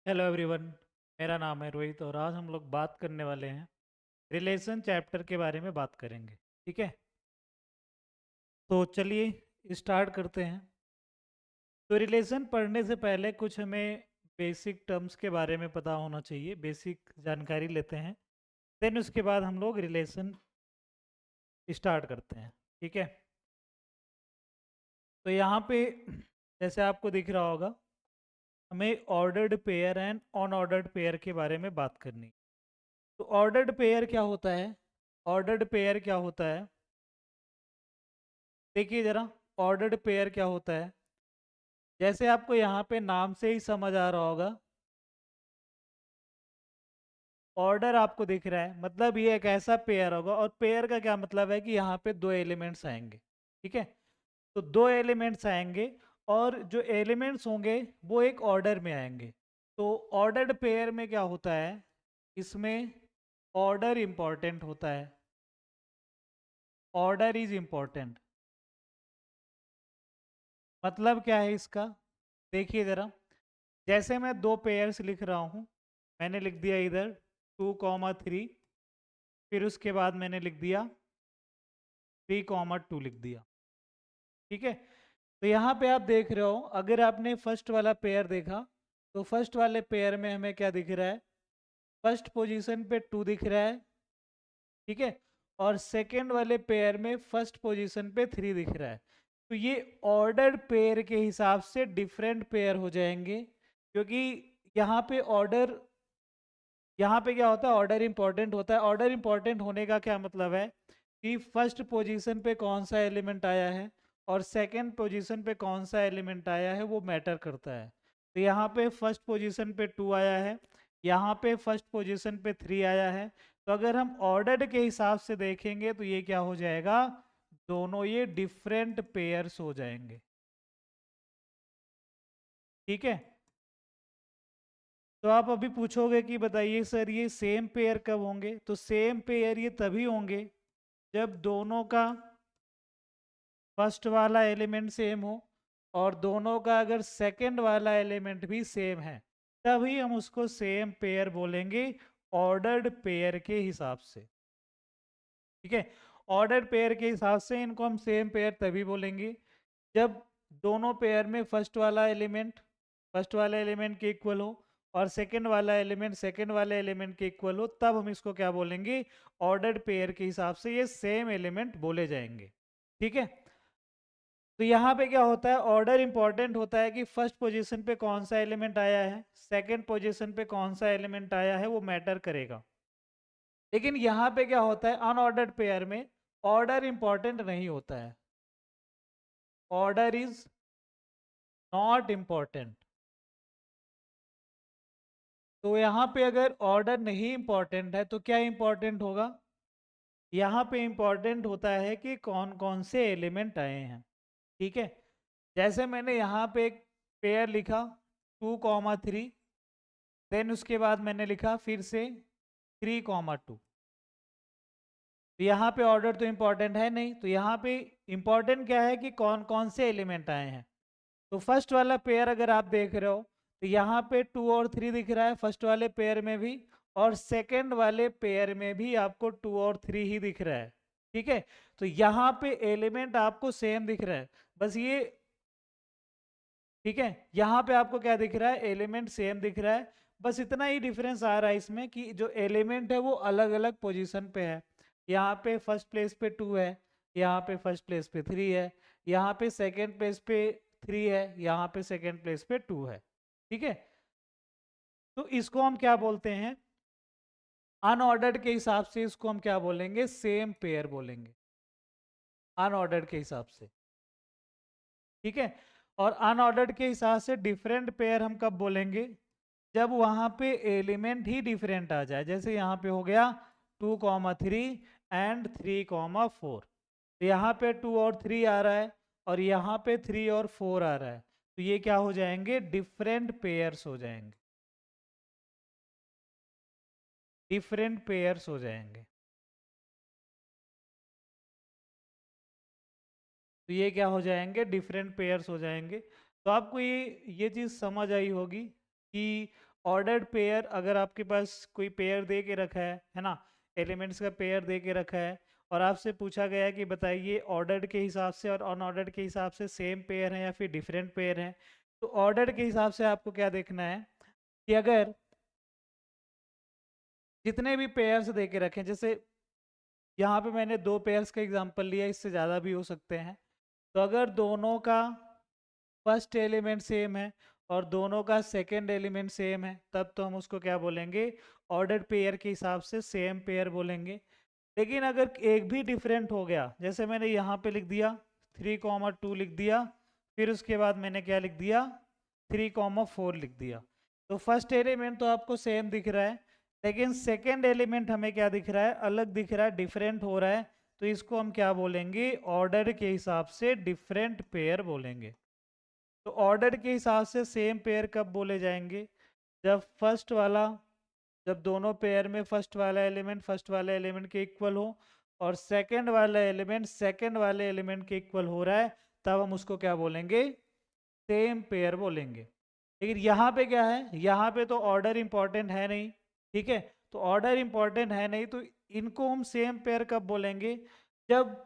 Hello everyone. मेरा नाम है रोहित और आज हम लोग बात करने वाले हैं रिलेशन चैप्टर के बारे में बात करेंगे। ठीक है, तो चलिए स्टार्ट करते हैं। तो रिलेशन पढ़ने से पहले कुछ हमें बेसिक टर्म्स के बारे में पता होना चाहिए, बेसिक जानकारी लेते हैं। देन उसके बाद हम लोग रिलेशन स्टार्ट करते हैं। ठीक है, तो यहाँ पे जैसे आपको दिख रहा होगा, हमें ordered pair and unordered pair के बारे में बात करनी है। तो ऑर्डर्ड पेयर क्या होता है? ऑर्डर्ड पेयर क्या होता है, देखिए ज़रा। ऑर्डर्ड पेयर क्या होता है, जैसे आपको यहाँ पे नाम से ही समझ आ रहा होगा, ऑर्डर आपको दिख रहा है, मतलब ये एक ऐसा पेयर होगा। और पेयर का क्या मतलब है कि यहाँ पे दो एलिमेंट्स आएंगे। ठीक है, तो दो एलिमेंट्स आएंगे और जो एलिमेंट्स होंगे वो एक ऑर्डर में आएंगे। तो ऑर्डर्ड पेयर में क्या होता है, इसमें ऑर्डर इंपॉर्टेंट होता है। Order is important. मतलब क्या है इसका, देखिए ज़रा। जैसे मैं दो पेयर्स लिख रहा हूँ, मैंने लिख दिया इधर 2, 3, फिर उसके बाद मैंने लिख दिया 3, 2 लिख दिया। ठीक है, तो यहाँ पे आप देख रहे हो, अगर आपने फर्स्ट वाला पेयर देखा तो फर्स्ट वाले पेयर में हमें क्या दिख रहा है, फर्स्ट पोजीशन पे 2 दिख रहा है। ठीक है, और सेकंड वाले पेयर में फर्स्ट पोजीशन पे 3 दिख रहा है। तो ये ऑर्डर्ड पेयर के हिसाब से डिफरेंट पेयर हो जाएंगे, क्योंकि यहाँ पे ऑर्डर, यहाँ पे क्या होता है, ऑर्डर इंपॉर्टेंट होता है। ऑर्डर इंपॉर्टेंट होने का क्या मतलब है कि फर्स्ट पोजीशन पे कौन सा एलिमेंट आया है और सेकंड पोजीशन पे कौन सा एलिमेंट आया है वो मैटर करता है। तो यहाँ पे फर्स्ट पोजीशन पे 2 आया है, यहाँ पे फर्स्ट पोजीशन पे 3 आया है। तो अगर हम ऑर्डर के हिसाब से देखेंगे तो ये क्या हो जाएगा, दोनों ये डिफरेंट पेयर्स हो जाएंगे। ठीक है, तो आप अभी पूछोगे कि बताइए सर ये सेम पेयर कब होंगे, तो सेम पेयर ये तभी होंगे जब दोनों का फर्स्ट वाला एलिमेंट सेम हो और दोनों का अगर सेकंड वाला एलिमेंट भी सेम है, तभी हम उसको सेम पेयर बोलेंगे ऑर्डर्ड पेयर के हिसाब से। ठीक है, ऑर्डर्ड पेयर के हिसाब से इनको हम सेम पेयर तभी बोलेंगे जब दोनों पेयर में फर्स्ट वाला एलिमेंट के इक्वल हो और सेकंड वाले एलिमेंट के इक्वल हो, तब हम इसको क्या बोलेंगे, ऑर्डर्ड पेयर के हिसाब से ये सेम एलिमेंट बोले जाएंगे। ठीक है, तो यहाँ पे क्या होता है, ऑर्डर इंपॉर्टेंट होता है कि फर्स्ट पोजीशन पे कौन सा एलिमेंट आया है, सेकंड पोजीशन पे कौन सा एलिमेंट आया है, वो मैटर करेगा। लेकिन यहाँ पे क्या होता है, अनऑर्डर्ड पेयर में ऑर्डर इंपॉर्टेंट नहीं होता है। Order is not important. तो यहाँ पे अगर ऑर्डर नहीं इंपॉर्टेंट है तो क्या इंपॉर्टेंट होगा, यहाँ पे इंपॉर्टेंट होता है कि कौन कौन से एलिमेंट आए हैं। ठीक है, जैसे मैंने यहाँ पे एक पेयर लिखा 2, 3, देन उसके बाद मैंने लिखा फिर से 3, 2। तो यहाँ पे ऑर्डर तो इम्पोर्टेंट है नहीं, तो यहाँ पे इम्पोर्टेंट क्या है कि कौन कौन से एलिमेंट आए हैं। तो फर्स्ट वाला पेयर अगर आप देख रहे हो तो यहाँ पे 2 और 3 दिख रहा है फर्स्ट वाले पेयर में भी, और सेकंड वाले पेयर में भी आपको 2 और 3 ही दिख रहा है। ठीक है, तो यहाँ पे एलिमेंट आपको सेम दिख रहा है, बस ये। ठीक है, यहाँ पे आपको क्या दिख रहा है, एलिमेंट सेम दिख रहा है, बस इतना ही डिफरेंस आ रहा है इसमें कि जो एलिमेंट है वो अलग अलग पोजीशन पे है। यहाँ पे फर्स्ट प्लेस पे 2 है, यहाँ पे फर्स्ट प्लेस पे 3 है, यहाँ पे सेकंड प्लेस पे 3 है, यहाँ पे सेकंड प्लेस पे 2 है। ठीक है, तो इसको हम क्या बोलते हैं, अनऑर्डर्ड के हिसाब से इसको हम क्या बोलेंगे, सेम पेयर बोलेंगे, अनऑर्डर्ड के हिसाब से। ठीक है, और अनऑर्डर्ड के हिसाब से डिफरेंट पेयर हम कब बोलेंगे, जब वहां पे एलिमेंट ही डिफरेंट आ जाए। जैसे यहाँ पे हो गया 2, 3 एंड 3, 4, तो यहाँ पे 2 और 3 आ रहा है और यहाँ पे 3 और 4 आ रहा है, तो ये क्या हो जाएंगे, डिफरेंट पेयर्स हो जाएंगे, डिफरेंट पेयर्स हो जाएंगे। तो ये क्या हो जाएंगे, डिफरेंट पेयर्स हो जाएंगे। तो आपको ये चीज़ समझ आई होगी कि ऑर्डर्ड पेयर अगर आपके पास कोई पेयर दे के रखा है ना, एलिमेंट्स का पेयर दे के रखा है और आपसे पूछा गया है कि बताइए ऑर्डर्ड के हिसाब से और अनऑर्डर्ड के हिसाब से सेम पेयर है या फिर डिफरेंट पेयर है, तो ऑर्डर्ड के हिसाब से आपको क्या देखना है कि अगर जितने भी पेयर्स दे के रखें, जैसे यहाँ पे मैंने 2 पेयर्स का एग्जांपल लिया, इससे ज़्यादा भी हो सकते हैं, तो अगर दोनों का फर्स्ट एलिमेंट सेम है और दोनों का सेकंड एलिमेंट सेम है, तब तो हम उसको क्या बोलेंगे, ऑर्डर्ड पेयर के हिसाब से सेम पेयर बोलेंगे। लेकिन अगर एक भी डिफरेंट हो गया, जैसे मैंने यहाँ पे लिख दिया 3,2 लिख दिया, फिर उसके बाद मैंने क्या लिख दिया 3,4 लिख दिया, तो फर्स्ट एलिमेंट तो आपको सेम दिख रहा है, लेकिन सेकेंड एलिमेंट हमें क्या दिख रहा है, अलग दिख रहा है, डिफरेंट हो रहा है, तो इसको हम क्या बोलेंगे, ऑर्डर के हिसाब से डिफरेंट पेयर बोलेंगे। तो ऑर्डर के हिसाब से सेम पेयर कब बोले जाएंगे, जब दोनों पेयर में फर्स्ट वाला एलिमेंट के इक्वल हो और सेकंड वाला एलिमेंट सेकंड वाले एलिमेंट के इक्वल हो रहा है, तब हम उसको क्या बोलेंगे, सेम पेयर बोलेंगे। लेकिन यहाँ पे क्या है, यहाँ पे तो ऑर्डर इंपॉर्टेंट है नहीं, ठीक है, तो ऑर्डर इंपॉर्टेंट है नहीं, तो इनको हम सेम पेयर कब बोलेंगे, जब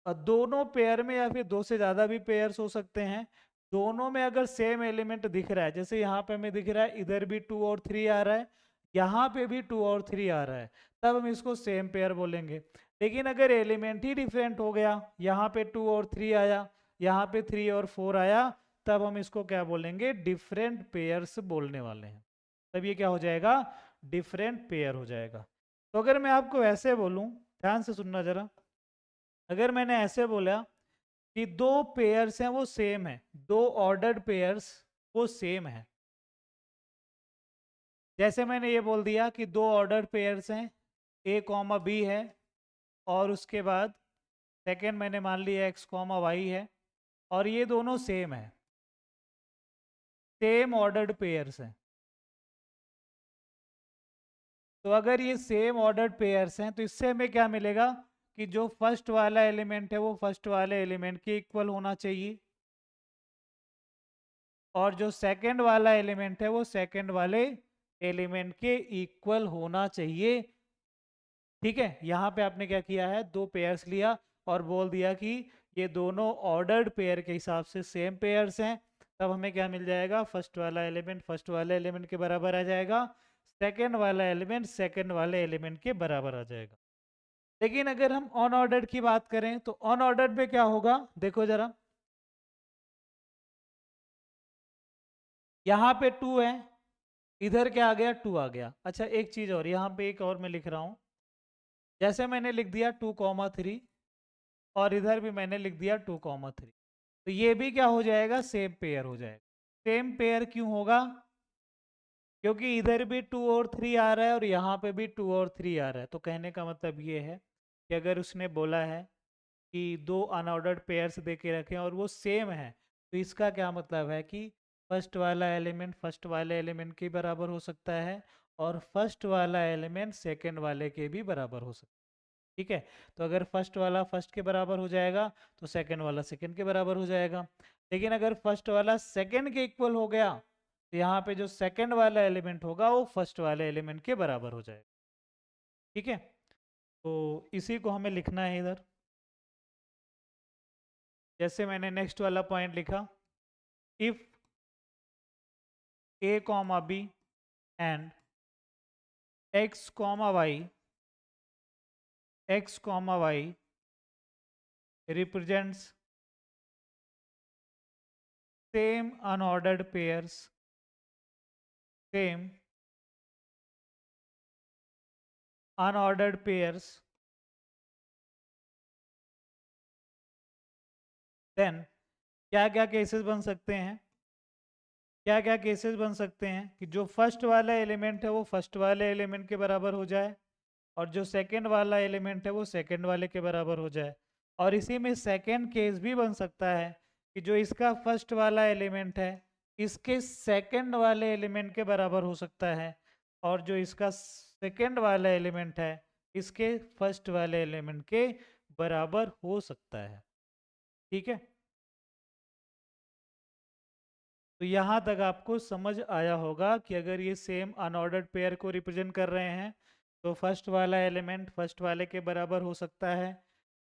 दोनों पेयर में या फिर 2 से ज़्यादा भी पेयर्स हो सकते हैं, दोनों में अगर सेम एलिमेंट दिख रहा है, जैसे यहाँ पे हमें दिख रहा है इधर भी 2 और 3 आ रहा है, यहाँ पे भी 2 और 3 आ रहा है, तब हम इसको सेम पेयर बोलेंगे। लेकिन अगर एलिमेंट ही डिफरेंट हो गया, यहाँ पे 2 और 3 आया, यहाँ पे 3 और 4 आया, तब हम इसको क्या बोलेंगे, डिफरेंट पेयर्स बोलने वाले हैं, तब ये क्या हो जाएगा, डिफरेंट पेयर हो जाएगा। तो अगर मैं आपको ऐसे बोलूँ, ध्यान से सुनना जरा, अगर मैंने ऐसे बोला कि 2 पेयर्स हैं वो सेम है, 2 ऑर्डर्ड पेयर्स वो सेम है, जैसे मैंने ये बोल दिया कि 2 ऑर्डर्ड पेयर्स हैं, ए कॉमा बी है, और उसके बाद सेकेंड मैंने मान लिया एक्स कॉमा वाई है, और ये दोनों सेम है, सेम ऑर्डर्ड पेयर्स हैं। तो अगर ये सेम ऑर्डर्ड पेयर्स हैं, तो इससे हमें क्या मिलेगा कि जो फर्स्ट वाला एलिमेंट है वो फर्स्ट वाले एलिमेंट के इक्वल होना चाहिए, और जो सेकंड वाला एलिमेंट है वो सेकंड वाले एलिमेंट के इक्वल होना चाहिए। ठीक है, यहाँ पे आपने क्या किया है, 2 पेयर्स लिया और बोल दिया कि ये दोनों ऑर्डर्ड पेयर के हिसाब से सेम पेयर्स हैं, तब हमें क्या मिल जाएगा, फर्स्ट वाला एलिमेंट फर्स्ट वाले एलिमेंट के बराबर आ जाएगा, सेकंड वाला एलिमेंट सेकंड वाले एलिमेंट के बराबर आ जाएगा। लेकिन अगर हम अनऑर्डर्ड की बात करें, तो अनऑर्डर्ड में क्या होगा, देखो जरा, यहाँ पे 2 है, इधर क्या आ गया, 2 आ गया। अच्छा एक चीज और, यहाँ पे एक और मैं लिख रहा हूँ, जैसे मैंने लिख दिया 2,3 और इधर भी मैंने लिख दिया 2,3, तो ये भी क्या हो जाएगा, सेम पेयर हो जाएगा। सेम पेयर क्यों होगा, क्योंकि इधर भी 2 और 3 आ रहा है और यहाँ पे भी 2 और 3 आ रहा है, तो कहने का मतलब ये है कि अगर उसने बोला है कि 2 अनऑर्डर्ड पेयर्स दे के रखें और वो सेम है, तो इसका क्या मतलब है कि फर्स्ट वाला एलिमेंट फर्स्ट वाले एलिमेंट के बराबर हो सकता है और फर्स्ट वाला एलिमेंट सेकंड वाले के भी बराबर हो सकता है। ठीक है, तो अगर फर्स्ट वाला फर्स्ट के बराबर हो जाएगा तो सेकंड वाला सेकंड के बराबर हो जाएगा, लेकिन अगर फर्स्ट वाला सेकंड के इक्वल हो गया, तो यहाँ पे जो सेकंड वाला एलिमेंट होगा वो फर्स्ट वाले एलिमेंट के बराबर हो जाएगा। ठीक है, तो इसी को हमें लिखना है इधर, जैसे मैंने नेक्स्ट वाला पॉइंट लिखा, if a comma b and x comma y represents same unordered pairs, same unordered pairs, then क्या क्या केसेस बन सकते हैं, क्या क्या केसेस बन सकते हैं कि जो फर्स्ट वाला एलिमेंट है वो फर्स्ट वाले एलिमेंट के बराबर हो जाए और जो सेकंड वाला एलिमेंट है वो सेकंड वाले के बराबर हो जाए, और इसी में सेकंड केस भी बन सकता है कि जो इसका फर्स्ट वाला एलिमेंट है इसके सेकंड वाले एलिमेंट के बराबर हो सकता है, और जो इसका सेकंड वाला एलिमेंट है इसके फर्स्ट वाले एलिमेंट के बराबर हो सकता है। ठीक है, तो तो यहाँ तक आपको समझ आया होगा कि अगर ये सेम अनऑर्डर्ड पेयर को रिप्रेजेंट कर रहे हैं तो फर्स्ट वाला एलिमेंट फर्स्ट वाले के बराबर हो सकता है,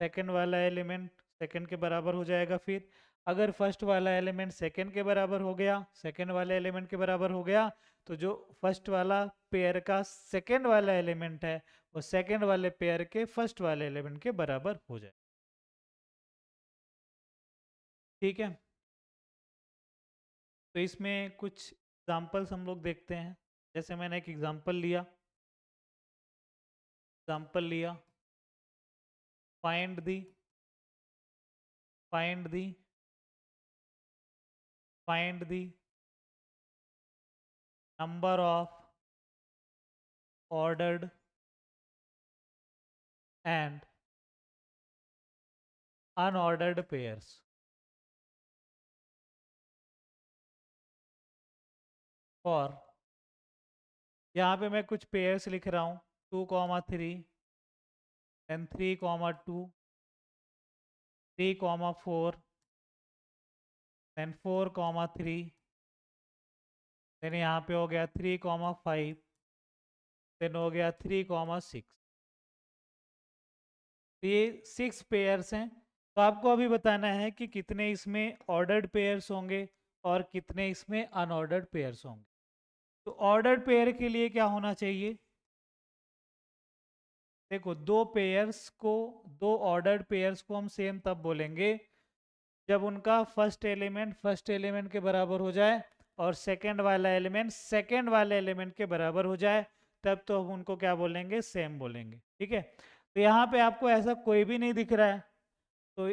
सेकंड वाला एलिमेंट सेकंड के बराबर हो जाएगा। फिर अगर फर्स्ट वाला एलिमेंट सेकंड के बराबर हो गया, सेकंड वाले एलिमेंट के बराबर हो गया, तो जो फर्स्ट वाला पेयर का सेकंड वाला एलिमेंट है वो सेकंड वाले पेयर के फर्स्ट वाले एलिमेंट के बराबर हो जाए। ठीक है, तो इसमें कुछ एग्जाम्पल्स हम लोग देखते हैं। जैसे मैंने एक एग्जाम्पल लिया find the find the find the number of ordered and unordered pairs। और यहाँ पे मैं कुछ पेयर्स लिख रहा हूँ 2,3 then 3,2 3,4 then 4,3 then यहाँ पे हो गया 3,5 then हो गया 3,6। तो ये 6 पेयर्स हैं। तो आपको अभी बताना है कि कितने इसमें ऑर्डर्ड पेयर्स होंगे और कितने इसमें अनऑर्डर्ड पेयर्स होंगे। तो ऑर्डर्ड पेयर के लिए क्या होना चाहिए, देखो दो ऑर्डर्ड पेयर्स को हम सेम तब बोलेंगे जब उनका फर्स्ट एलिमेंट के बराबर हो जाए और सेकंड वाला एलिमेंट सेकंड वाले एलिमेंट के बराबर हो जाए, तब तो हम उनको क्या बोलेंगे, सेम बोलेंगे। ठीक है, तो यहाँ पे आपको ऐसा कोई भी नहीं दिख रहा है, तो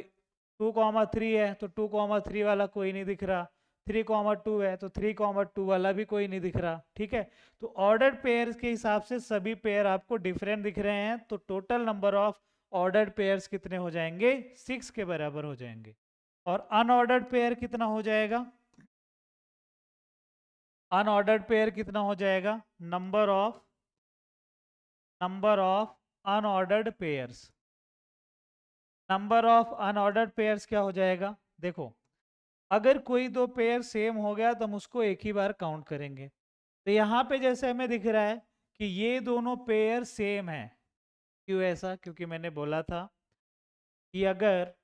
2,3 है तो 2,3 वाला कोई नहीं दिख रहा, 3,2 है तो 3,2 वाला भी कोई नहीं दिख रहा। ठीक है, तो ऑर्डर्ड पेयर्स के हिसाब से सभी पेयर आपको डिफरेंट दिख रहे हैं, तो total number of ordered pairs कितने हो जाएंगे, 6 के बराबर हो जाएंगे। और अनऑर्डर्ड पेयर कितना हो जाएगा, अनऑर्डर्ड पेयर कितना हो जाएगा, number of unordered pairs. Number of unordered pairs क्या हो जाएगा, देखो अगर कोई दो पेयर सेम हो गया तो हम उसको एक ही बार काउंट करेंगे। तो यहाँ पे जैसे हमें दिख रहा है कि ये दोनों पेयर सेम है। क्यों ऐसा, क्योंकि मैंने बोला था कि अगर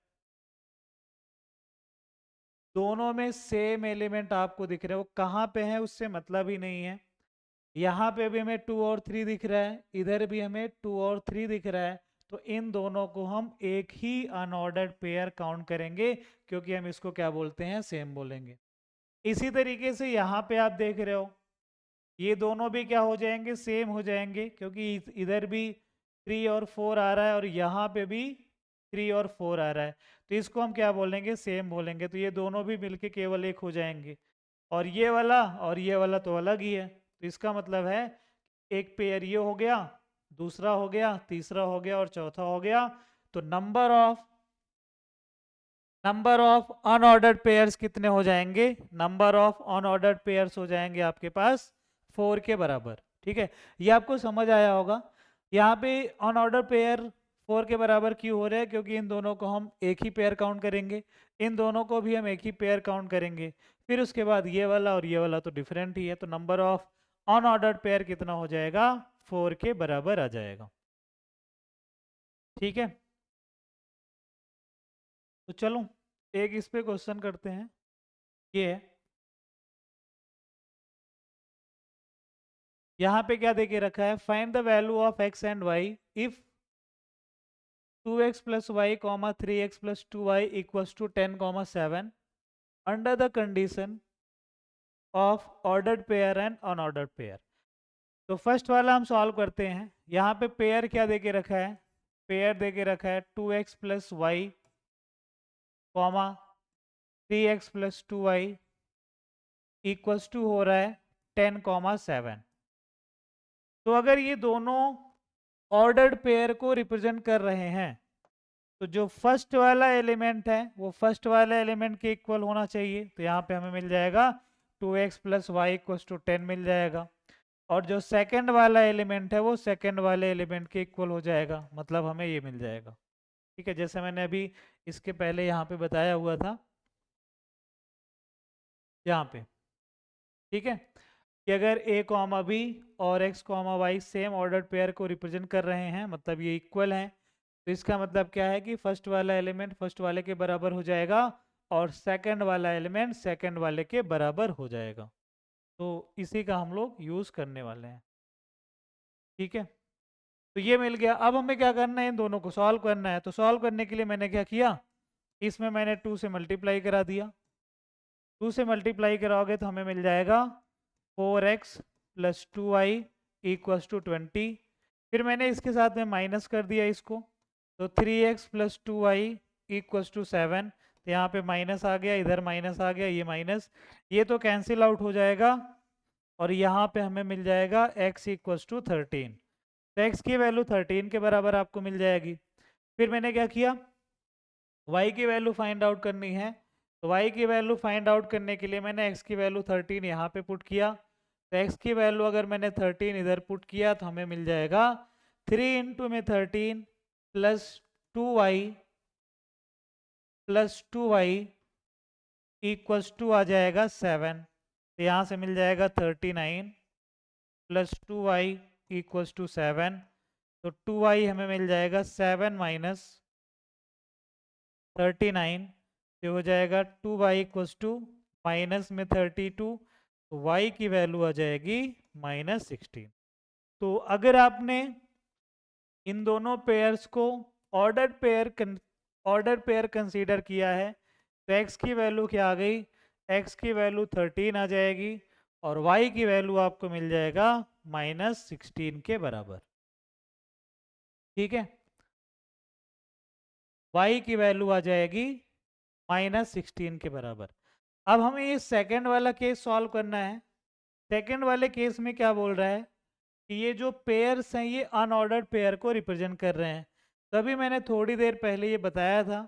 दोनों में सेम एलिमेंट आपको दिख रहे हो, कहाँ पे है उससे मतलब ही नहीं है। यहाँ पे भी हमें 2 और 3 दिख रहा है, इधर भी हमें 2 और 3 दिख रहा है, तो इन दोनों को हम एक ही अनऑर्डर्ड पेयर काउंट करेंगे, क्योंकि हम इसको क्या बोलते हैं, सेम बोलेंगे। इसी तरीके से यहाँ पे आप देख रहे हो ये दोनों भी क्या हो जाएंगे, सेम हो जाएंगे, क्योंकि इधर भी 3 और 4 आ रहा है और यहाँ पे भी 3 और 4 आ रहा है, तो इसको हम क्या बोलेंगे, सेम बोलेंगे। तो ये दोनों भी मिलके केवल एक हो जाएंगे, और ये वाला तो अलग ही है। तो इसका मतलब है एक पेयर ये हो गया, दूसरा हो गया, तीसरा हो गया और चौथा हो गया। तो नंबर ऑफ अनऑर्डर्ड पेयर्स कितने हो जाएंगे, नंबर ऑफ अनऑर्डर्ड पेयर्स हो जाएंगे आपके पास 4 के बराबर। ठीक है, ये आपको समझ आया होगा। यहाँ पे अनऑर्डर्ड पेयर 4 के बराबर क्यों हो रहे हैं, क्योंकि इन दोनों को हम एक ही पेयर काउंट करेंगे, इन दोनों को भी हम एक ही पेयर काउंट करेंगे, फिर उसके बाद ये वाला और ये वाला तो डिफरेंट ही है, तो नंबर ऑफ अनऑर्डर्ड पेयर कितना हो जाएगा, 4 के बराबर आ जाएगा। ठीक है, तो चलो एक इस पे क्वेश्चन करते हैं। ये है, यहाँ पे क्या देके रखा है, find the value of x and y if 2x plus y comma 3x plus 2y equals to 10,7 under the condition of ordered pair and unordered pair. तो फर्स्ट वाला हम सॉल्व करते हैं। यहाँ पे पेयर क्या देके रखा है, पेयर देके रखा है 2x plus y comma 3x plus 2y equals to हो रहा है 10,7। तो अगर ये दोनों ऑर्डर्ड पेयर को रिप्रेजेंट कर रहे हैं, तो जो फर्स्ट वाला एलिमेंट है वो फर्स्ट वाले एलिमेंट के इक्वल होना चाहिए। तो यहाँ पे हमें मिल जाएगा 2x plus y equals to 10 मिल जाएगा, और जो सेकंड वाला एलिमेंट है वो सेकंड वाले एलिमेंट के इक्वल हो जाएगा, मतलब हमें ये मिल जाएगा। ठीक है, जैसे मैंने अभी इसके पहले यहाँ पे बताया हुआ था, यहाँ पे ठीक है, कि अगर a कॉमा बी और x comma y same order pair को रिप्रेजेंट कर रहे हैं, मतलब ये इक्वल हैं, तो इसका मतलब क्या है कि फर्स्ट वाला एलिमेंट फर्स्ट वाले के बराबर हो जाएगा और सेकंड वाला एलिमेंट सेकंड वाले के बराबर हो जाएगा। तो इसी का हम लोग यूज़ करने वाले हैं। ठीक है, तो ये मिल गया। अब हमें क्या करना है, इन दोनों को सॉल्व करना है। तो सॉल्व करने के लिए मैंने क्या किया, इसमें मैंने 2 से मल्टीप्लाई करा दिया। 2 से मल्टीप्लाई कराओगे तो हमें मिल जाएगा 4x plus 2y equals to 20। फिर मैंने इसके साथ में माइनस कर दिया इसको, तो 3x plus 2y equals to 7। तो यहाँ पे माइनस आ गया, इधर माइनस आ गया, ये माइनस, ये तो कैंसिल आउट हो जाएगा और यहाँ पे हमें मिल जाएगा x इक्वल्स टू 13। तो x की वैल्यू 13 के बराबर आपको मिल जाएगी। फिर मैंने क्या किया, y की वैल्यू फाइंड आउट करनी है। तो y की वैल्यू फाइंड आउट करने के लिए मैंने x की वैल्यू 13 यहाँ पे पुट किया। तो x की वैल्यू अगर मैंने 13 इधर पुट किया तो हमें मिल जाएगा 3 इंटू में 13 प्लस 2y इक्वल्स टू आ जाएगा 7। तो यहाँ से मिल जाएगा 39 प्लस 2y इक्वल्स टू 7। तो 2y हमें मिल जाएगा 7 माइनस 39, ये हो जाएगा 2y इक्वल्स टू माइनस में 32, तो y की वैल्यू आ जाएगी -16। तो अगर आपने इन दोनों पेयर्स को ऑर्डर पेयर कंसीडर किया है तो x की वैल्यू क्या आ गई, x की वैल्यू 13 आ जाएगी और y की वैल्यू आपको मिल जाएगा -16 के बराबर। ठीक है, y की वैल्यू आ जाएगी -16 के बराबर। अब हमें ये सेकंड वाला केस सॉल्व करना है। सेकंड वाले केस में क्या बोल रहा है कि ये जो पेयर्स हैं ये अनऑर्डर्ड पेयर को रिप्रेजेंट कर रहे हैं। तभी मैंने थोड़ी देर पहले ये बताया था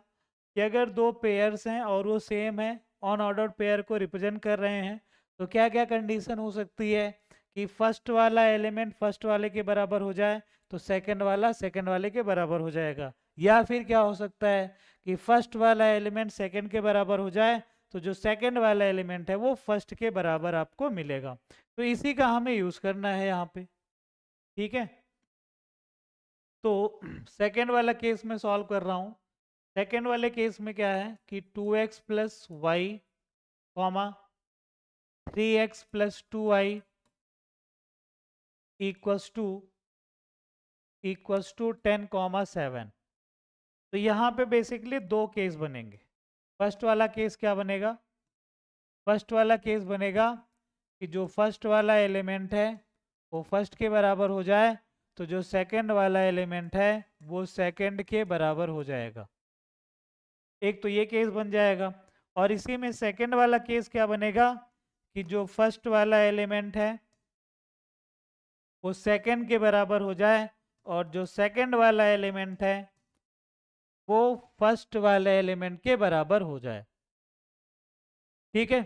कि अगर दो पेयर्स हैं और वो सेम है, अनऑर्डर्ड पेयर को रिप्रेजेंट कर रहे हैं, तो क्या क्या कंडीशन हो सकती है कि फर्स्ट वाला एलिमेंट फर्स्ट वाले के बराबर हो जाए तो सेकंड वाला सेकंड वाले के बराबर हो जाएगा, या फिर क्या हो सकता है कि फर्स्ट वाला एलिमेंट सेकंड के बराबर हो जाए तो जो सेकंड वाला एलिमेंट है वो फर्स्ट के बराबर आपको मिलेगा। तो इसी का हमें यूज़ करना है यहाँ पे। ठीक है, तो सेकेंड वाला केस में सॉल्व कर रहा हूँ। सेकेंड वाले केस में क्या है कि 2x plus y comma 3x plus 2y equals to 10,7। तो यहाँ पे बेसिकली दो केस बनेंगे। फर्स्ट वाला केस क्या बनेगा, फर्स्ट वाला केस बनेगा कि जो फर्स्ट वाला एलिमेंट है वो फर्स्ट के बराबर हो जाए तो जो सेकंड वाला एलिमेंट है वो सेकंड के बराबर हो जाएगा। एक तो ये केस बन जाएगा और इसी में सेकंड वाला केस क्या बनेगा कि जो फर्स्ट वाला एलिमेंट है वो सेकंड के बराबर हो जाए और जो सेकंड वाला एलिमेंट है वो फर्स्ट वाले एलिमेंट के बराबर हो जाए। ठीक है,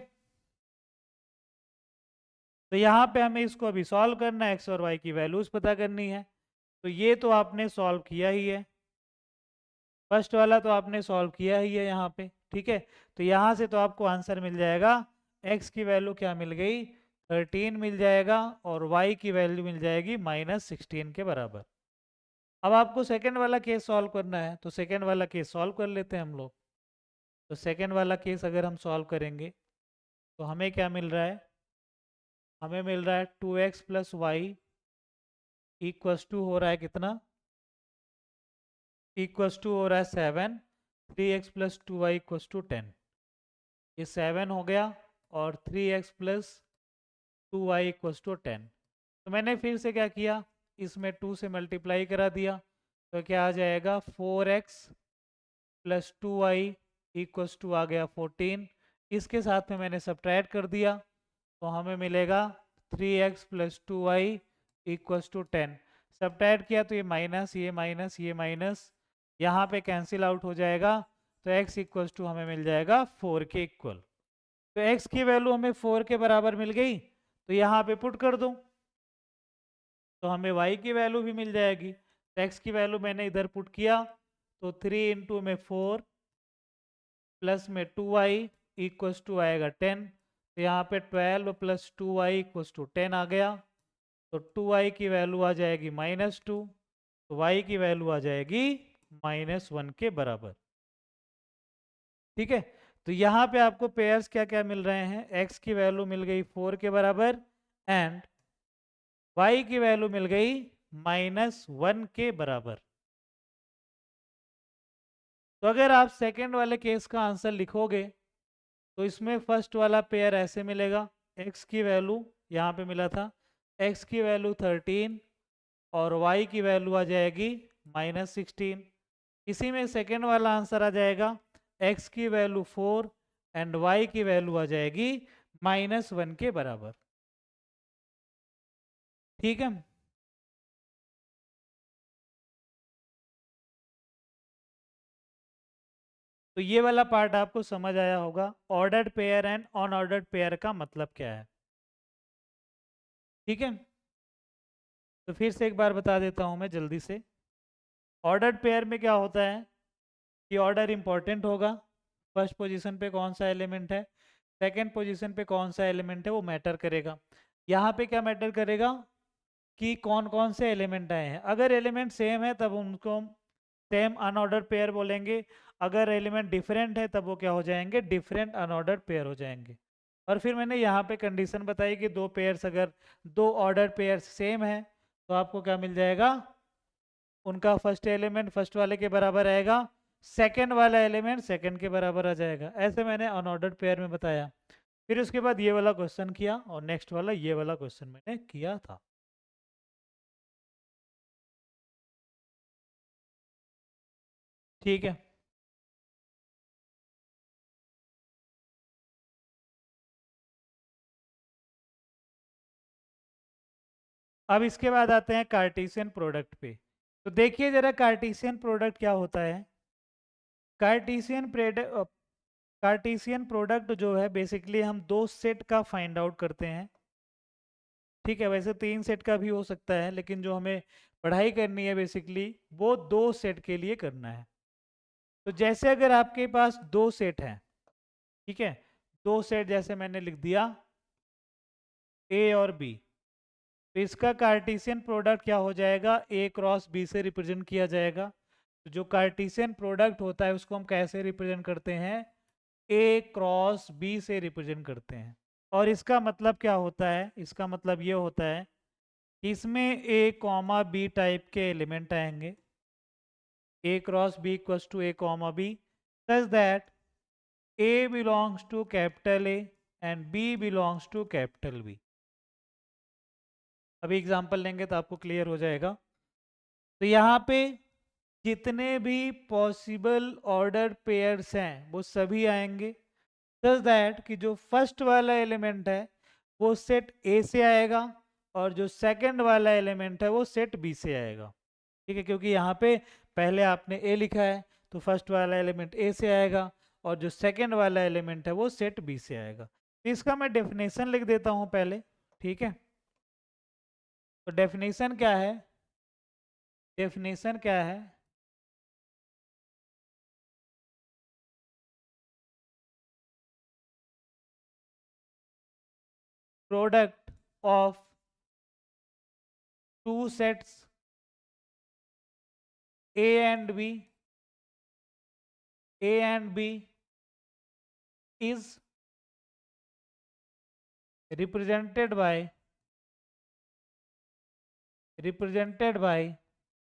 तो यहाँ पे हमें इसको अभी सॉल्व करना है, एक्स और वाई की वैल्यूज पता करनी है। तो ये तो आपने सॉल्व किया ही है, फर्स्ट वाला तो आपने सॉल्व किया ही है यहाँ पे। ठीक है, तो यहाँ से तो आपको आंसर मिल जाएगा, x की वैल्यू क्या मिल गई 13 मिल जाएगा और y की वैल्यू मिल जाएगी -16 के बराबर। अब आपको सेकंड वाला केस सॉल्व करना है, तो सेकंड वाला केस सॉल्व कर लेते हैं हम लोग। तो सेकंड वाला केस अगर हम सॉल्व करेंगे तो हमें क्या मिल रहा है, हमें मिल रहा है 2x plus Y equals to हो रहा है कितना, इक्वस टू हो रहा है 7, 3x plus 2y equals to 10। ये 7 हो गया और 3x plus 2y equals to 10। तो मैंने फिर से क्या किया, इसमें 2 से मल्टीप्लाई करा दिया, तो क्या आ जाएगा 4x plus 2y equals to आ गया 14। इसके साथ में मैंने सब्ट्रैक्ट कर दिया तो हमें मिलेगा 3x plus 2y equals to 10। Subtract किया तो ये माइनस ये माइनस ये माइनस यहाँ पे कैंसिल आउट हो जाएगा, तो x इक्वल्स टू हमें मिल जाएगा 4 के इक्वल। तो x की वैल्यू हमें 4 के बराबर मिल गई, तो यहाँ पे पुट कर दो तो हमें y की वैल्यू भी मिल जाएगी। तो x की वैल्यू मैंने इधर पुट किया तो 3 इंटू में 4 प्लस में 2y इक्वल्स टू आएगा 10। तो यहाँ पे 12 + 2y = 10 आ गया। तो 2y की वैल्यू आ जाएगी -2, तो y की वैल्यू आ जाएगी -1 के बराबर। ठीक है, तो यहाँ पे आपको पेयर्स क्या क्या मिल रहे हैं, x की वैल्यू मिल गई 4 के बराबर एंड y की वैल्यू मिल गई -1 के बराबर। तो अगर आप सेकंड वाले केस का आंसर लिखोगे तो इसमें फर्स्ट वाला पेयर ऐसे मिलेगा, x की वैल्यू यहाँ पे मिला था, x की वैल्यू 13 और y की वैल्यू आ जाएगी -16। इसी में सेकंड वाला आंसर आ जाएगा, x की वैल्यू 4 एंड y की वैल्यू आ जाएगी -1 के बराबर। ठीक है, तो ये वाला पार्ट आपको समझ आया होगा, ordered pair and unordered pair का मतलब क्या है। ठीक है, तो फिर से एक बार बता देता हूं मैं जल्दी से। ऑर्डर्ड पेयर में क्या होता है कि ऑर्डर इंपॉर्टेंट होगा, फर्स्ट पोजीशन पे कौन सा एलिमेंट है, सेकंड पोजीशन पे कौन सा एलिमेंट है वो मैटर करेगा। यहाँ पे क्या मैटर करेगा कि कौन कौन से एलिमेंट आए हैं। अगर एलिमेंट सेम है तब उनको हम सेम अनऑर्डर्ड पेयर बोलेंगे, अगर एलिमेंट डिफरेंट है तब वो क्या हो जाएंगे, डिफरेंट अनऑर्डर्ड पेयर हो जाएंगे। और फिर मैंने यहाँ पे कंडीशन बताई कि दो पेयर्स, अगर दो ऑर्डर पेयर्स सेम है तो आपको क्या मिल जाएगा, उनका फर्स्ट एलिमेंट फर्स्ट वाले के बराबर आएगा, सेकंड वाला एलिमेंट सेकंड के बराबर आ जाएगा। ऐसे मैंने अनऑर्डर्ड पेयर में बताया। फिर उसके बाद ये वाला क्वेश्चन किया और नेक्स्ट वाला ये वाला क्वेश्चन मैंने किया था। ठीक है, अब इसके बाद आते हैं कार्टेशियन प्रोडक्ट पे। तो देखिए जरा कार्टेशियन प्रोडक्ट क्या होता है। कार्टेशियन प्रोडक्ट, कार्टेशियन प्रोडक्ट जो है बेसिकली हम दो सेट का फाइंड आउट करते हैं। ठीक है, वैसे तीन सेट का भी हो सकता है लेकिन जो हमें पढ़ाई करनी है बेसिकली वो दो सेट के लिए करना है। तो जैसे अगर आपके पास दो सेट हैं, ठीक है, दो सेट जैसे मैंने लिख दिया ए और बी, तो इसका कार्टेशियन प्रोडक्ट क्या हो जाएगा, ए क्रॉस बी से रिप्रेजेंट किया जाएगा। तो जो कार्टेशियन प्रोडक्ट होता है उसको हम कैसे रिप्रेजेंट करते हैं, ए क्रॉस बी से रिप्रेजेंट करते हैं। और इसका मतलब क्या होता है, इसका मतलब ये होता है कि इसमें ए कॉमा बी टाइप के एलिमेंट आएंगे, A cross B equals to A comma B, such that A belongs to capital A and B belongs to capital B. अभी एग्जांपल लेंगे तो आपको क्लियर हो जाएगा। तो यहाँ पे जितने भी पॉसिबल ऑर्डर पेयर्स हैं वो सभी आएंगे, सच दैट कि जो फर्स्ट वाला एलिमेंट है वो सेट ए से आएगा और जो सेकंड वाला एलिमेंट है वो सेट बी से आएगा। ठीक है, क्योंकि यहाँ पे पहले आपने ए लिखा है तो फर्स्ट वाला एलिमेंट ए से आएगा और जो सेकंड वाला एलिमेंट है वो सेट बी से आएगा। तो इसका मैं डेफिनेशन लिख देता हूँ पहले। ठीक है, तो डेफिनेशन क्या है, डेफिनेशन क्या है, product of two sets A and B, A and B is represented by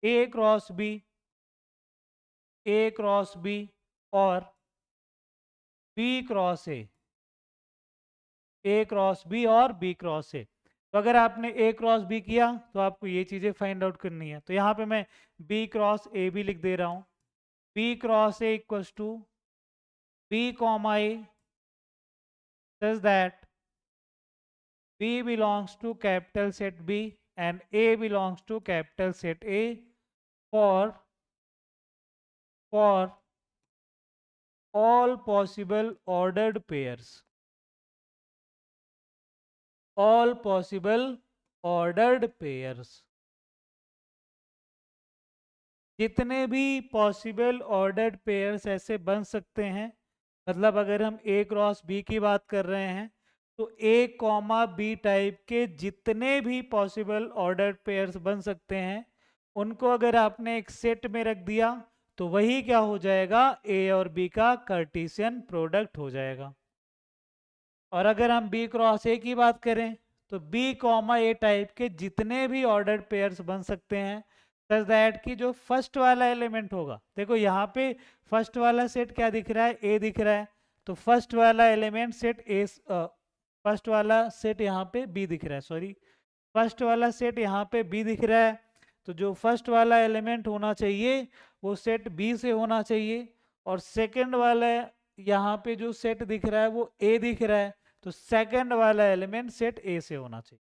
A cross B, A cross B और B cross A cross B और B क्रॉस A। तो अगर आपने A क्रॉस B किया तो आपको ये चीज़ें फाइंड आउट करनी है। तो यहाँ पे मैं B क्रॉस A भी लिख दे रहा हूँ। B cross A equals to B comma A such that B belongs to capital set B and A belongs to capital set A for all possible ordered pairs, all possible ordered pairs। जितने भी possible ordered pairs ऐसे बन सकते हैं, मतलब अगर हम ए cross B की बात कर रहे हैं तो ए कॉमा बी टाइप के जितने भी पॉसिबल ऑर्डर्ड पेयर्स बन सकते हैं उनको अगर आपने एक सेट में रख दिया तो वही क्या हो जाएगा, ए और बी का कार्टेशियन प्रोडक्ट हो जाएगा। और अगर हम बी क्रॉस ए की बात करें तो बी कॉमा ए टाइप के जितने भी ऑर्डर्ड पेयर्स बन सकते हैं सच दैट कि जो फर्स्ट वाला एलिमेंट होगा, देखो यहाँ पे फर्स्ट वाला सेट क्या दिख रहा है, ए दिख रहा है, तो फर्स्ट वाला एलिमेंट सेट ए, फर्स्ट वाला सेट यहाँ पे बी दिख रहा है, सॉरी फर्स्ट वाला सेट यहाँ पे बी दिख रहा है, तो जो फर्स्ट वाला एलिमेंट होना चाहिए वो सेट बी से होना चाहिए, और सेकंड वाला यहाँ पे जो सेट दिख रहा है वो ए दिख रहा है, तो सेकंड वाला एलिमेंट सेट ए से होना चाहिए।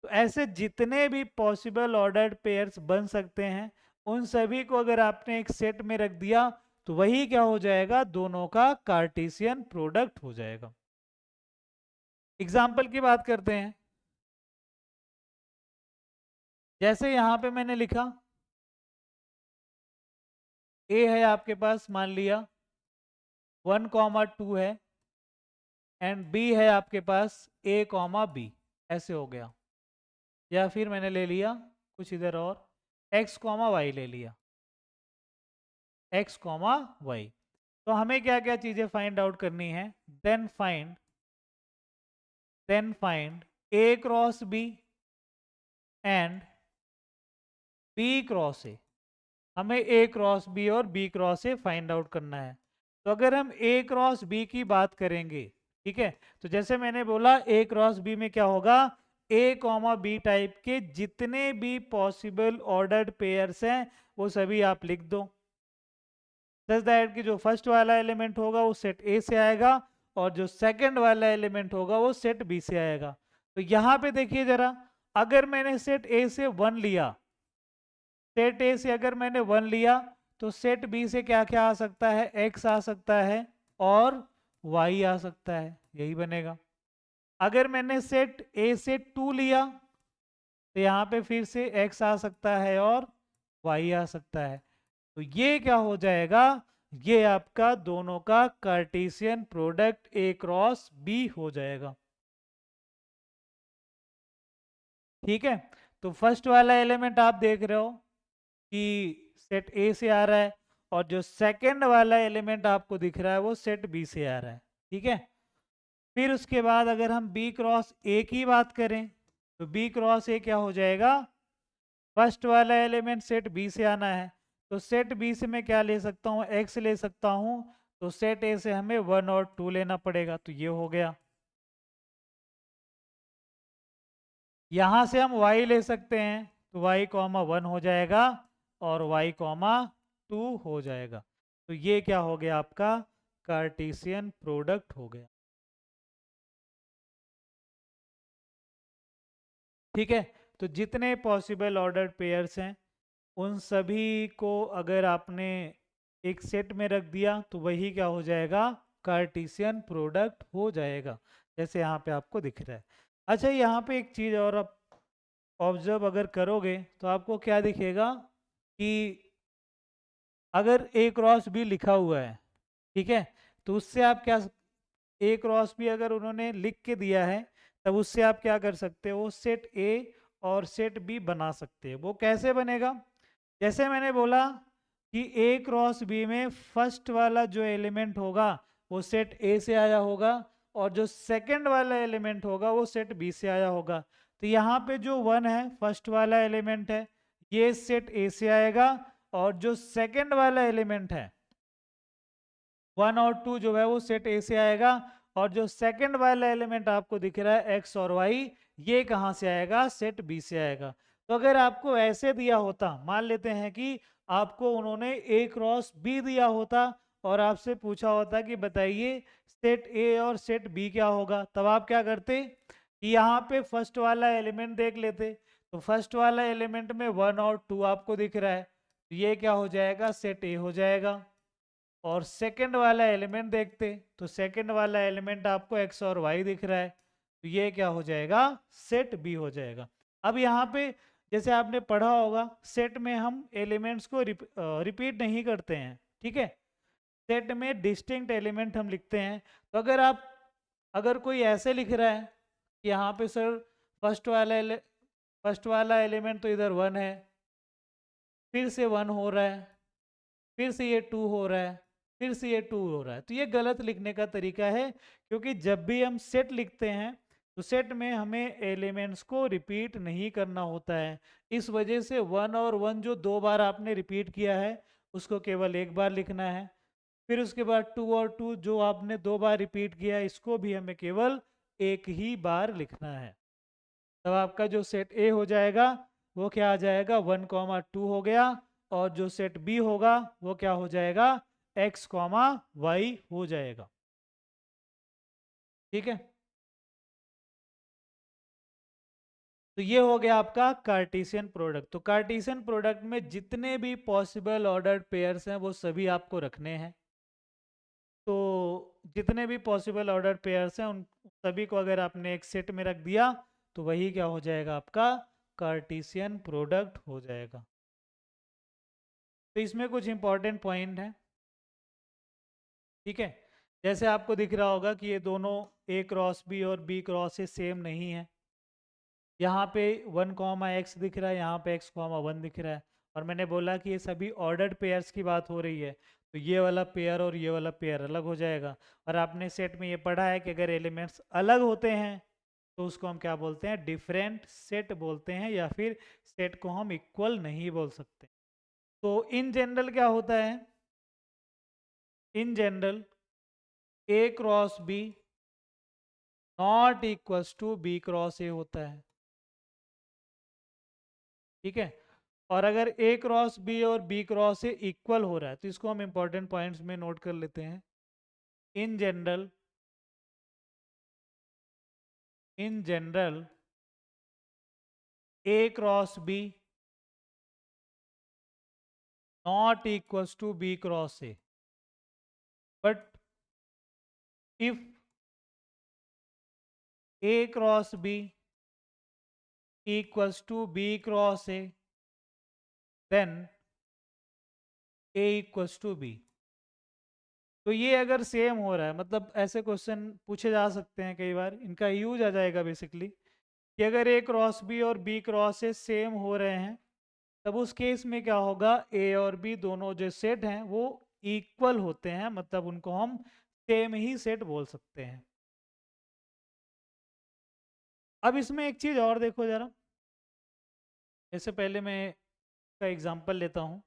तो ऐसे जितने भी पॉसिबल ऑर्डर्ड पेयर्स बन सकते हैं उन सभी को अगर आपने एक सेट में रख दिया तो वही क्या हो जाएगा, दोनों का कार्टेशियन प्रोडक्ट हो जाएगा। एग्जाम्पल की बात करते हैं। जैसे यहां पे मैंने लिखा ए है आपके पास, मान लिया 1,2 है, एंड बी है आपके पास ए कॉमा बी, ऐसे हो गया। या फिर मैंने ले लिया कुछ इधर और x कॉमा वाई ले लिया, x कॉमा वाई। तो हमें क्या क्या चीजें फाइंड आउट करनी है, then find A cross B and B cross A. हमें ए क्रॉस बी और B cross A find out करना है। तो अगर हम ए क्रॉस बी की बात करेंगे, ठीक है, तो जैसे मैंने बोला ए क्रॉस बी में क्या होगा, ए कॉमा बी टाइप के जितने भी पॉसिबल ऑर्डर्ड पेयर्स हैं वो सभी आप लिख दो, सच दैट कि जो फर्स्ट वाला एलिमेंट होगा वो सेट ए से आएगा और जो सेकंड वाला एलिमेंट होगा वो सेट बी से आएगा। तो यहाँ पे देखिए जरा, अगर मैंने सेट ए से 1 लिया, सेट ए से अगर मैंने 1 लिया तो सेट बी से क्या क्या आ सकता है, x आ सकता है और y आ सकता है, यही बनेगा। अगर मैंने सेट ए से 2 लिया तो यहाँ पे फिर से x आ सकता है और y आ सकता है, तो ये क्या हो जाएगा, ये आपका दोनों का Cartesian product A cross B हो जाएगा। ठीक है, तो फर्स्ट वाला एलिमेंट आप देख रहे हो कि सेट ए से आ रहा है और जो सेकंड वाला एलिमेंट आपको दिख रहा है वो सेट बी से आ रहा है। ठीक है, फिर उसके बाद अगर हम बी क्रॉस ए की बात करें तो बी क्रॉस ए क्या हो जाएगा, फर्स्ट वाला एलिमेंट सेट बी से आना है, तो सेट बी से मैं क्या ले सकता हूँ, एक्स ले सकता हूँ, तो सेट ए से हमें 1 और 2 लेना पड़ेगा, तो ये हो गया। यहाँ से हम y ले सकते हैं, तो y कॉमा 1 हो जाएगा और y कॉमा 2 हो जाएगा, तो ये क्या हो गया, आपका कार्टेशियन प्रोडक्ट हो गया। ठीक है, तो जितने पॉसिबल ऑर्डर्ड पेयर्स हैं उन सभी को अगर आपने एक सेट में रख दिया तो वही क्या हो जाएगा, कार्टेशियन प्रोडक्ट हो जाएगा, जैसे यहाँ पे आपको दिख रहा है। अच्छा, यहाँ पे एक चीज़ और आप ऑब्जर्व अगर करोगे तो आपको क्या दिखेगा कि अगर ए क्रॉस बी लिखा हुआ है, ठीक है, तो उससे आप क्या, ए क्रॉस बी अगर उन्होंने लिख के दिया है तब उससे आप क्या कर सकते हो, सेट ए और सेट बी बना सकते हैं। वो कैसे बनेगा, जैसे मैंने बोला कि ए क्रॉस बी में फर्स्ट वाला जो एलिमेंट होगा वो सेट ए से आया होगा और जो सेकंड वाला एलिमेंट होगा वो सेट बी से आया होगा। तो यहाँ पे जो 1 है फर्स्ट वाला एलिमेंट है, ये सेट ए से आएगा, और जो सेकंड वाला एलिमेंट है 1 और 2 जो है वो सेट ए से आएगा, और जो सेकंड वाला एलिमेंट आपको दिख रहा है एक्स और वाई, ये कहाँ से आएगा, सेट बी से आएगा। तो अगर आपको ऐसे दिया होता, मान लेते हैं कि आपको उन्होंने ए क्रॉस बी दिया होता और आपसे पूछा होता कि बताइए सेट ए और सेट बी क्या होगा, तब आप क्या करते कि यहाँ पे फर्स्ट वाला एलिमेंट देख लेते, तो फर्स्ट वाला एलिमेंट में 1 और 2 आपको दिख रहा है, तो ये क्या हो जाएगा, सेट ए हो जाएगा। और सेकंड वाला एलिमेंट देखते, तो सेकंड वाला एलिमेंट आपको एक्स और वाई दिख रहा है, तो ये क्या हो जाएगा, सेट बी हो जाएगा। अब यहाँ पे जैसे आपने पढ़ा होगा सेट में हम एलिमेंट्स को रिपीट नहीं करते हैं, ठीक है, सेट में डिस्टिंक्ट एलिमेंट हम लिखते हैं। तो अगर आप अगर कोई ऐसे लिख रहा है कि यहाँ पे सर फर्स्ट वाला एलिमेंट तो इधर 1 है, फिर से 1 हो रहा है, फिर से ये 2 हो रहा है, फिर से ये 2 हो रहा है, तो ये गलत लिखने का तरीका है। क्योंकि जब भी हम सेट लिखते हैं तो सेट में हमें एलिमेंट्स को रिपीट नहीं करना होता है। इस वजह से 1 और 1 जो 2 बार आपने रिपीट किया है उसको केवल एक बार लिखना है। फिर उसके बाद 2 और 2 जो आपने 2 बार रिपीट किया इसको भी हमें केवल एक ही बार लिखना है। तब आपका जो सेट ए हो जाएगा वो क्या आ जाएगा, 1,2 हो गया। और जो सेट बी होगा वो क्या हो जाएगा, x, y हो जाएगा। ठीक है, तो ये हो गया आपका कार्टेशियन प्रोडक्ट। तो कार्टेशियन प्रोडक्ट में जितने भी पॉसिबल ऑर्डर्ड पेयर्स हैं वो सभी आपको रखने हैं। तो जितने भी पॉसिबल ऑर्डर पेयर्स हैं उन सभी को अगर आपने एक सेट में रख दिया तो वही क्या हो जाएगा, आपका कार्टेशियन प्रोडक्ट हो जाएगा। तो इसमें कुछ इंपॉर्टेंट पॉइंट हैं। ठीक है, जैसे आपको दिख रहा होगा कि ये दोनों ए क्रॉस बी और बी क्रॉस ए सेम नहीं है। यहाँ पे 1, x दिख रहा है, यहाँ पे x, 1 दिख रहा है। और मैंने बोला कि ये सभी ऑर्डर्ड पेयर्स की बात हो रही है, तो ये वाला पेयर और ये वाला पेयर अलग हो जाएगा। और आपने सेट में ये पढ़ा है कि अगर एलिमेंट्स अलग होते हैं तो उसको हम क्या बोलते हैं, डिफरेंट सेट बोलते हैं, या फिर सेट को हम इक्वल नहीं बोल सकते। तो इन जनरल क्या होता है, in general A cross B not equals to B cross A होता है। ठीक है, और अगर ए क्रॉस बी और बी क्रॉस ए इक्वल हो रहा है तो इसको हम इंपॉर्टेंट पॉइंट्स में नोट कर लेते हैं। In general A cross B not equals to B cross A, but if A cross B equals to b cross a, then a equals to b। तो ये अगर सेम हो रहा है, मतलब ऐसे क्वेश्चन पूछे जा सकते हैं कई बार, इनका यूज आ जाएगा बेसिकली कि अगर a क्रॉस b और b क्रॉस a सेम हो रहे हैं तब उस केस में क्या होगा, a और b दोनों जो सेट हैं वो इक्वल होते हैं, मतलब उनको हम सेम ही सेट बोल सकते हैं। अब इसमें एक चीज और देखो जरा, इससे पहले मैं का एग्जांपल लेता हूँ,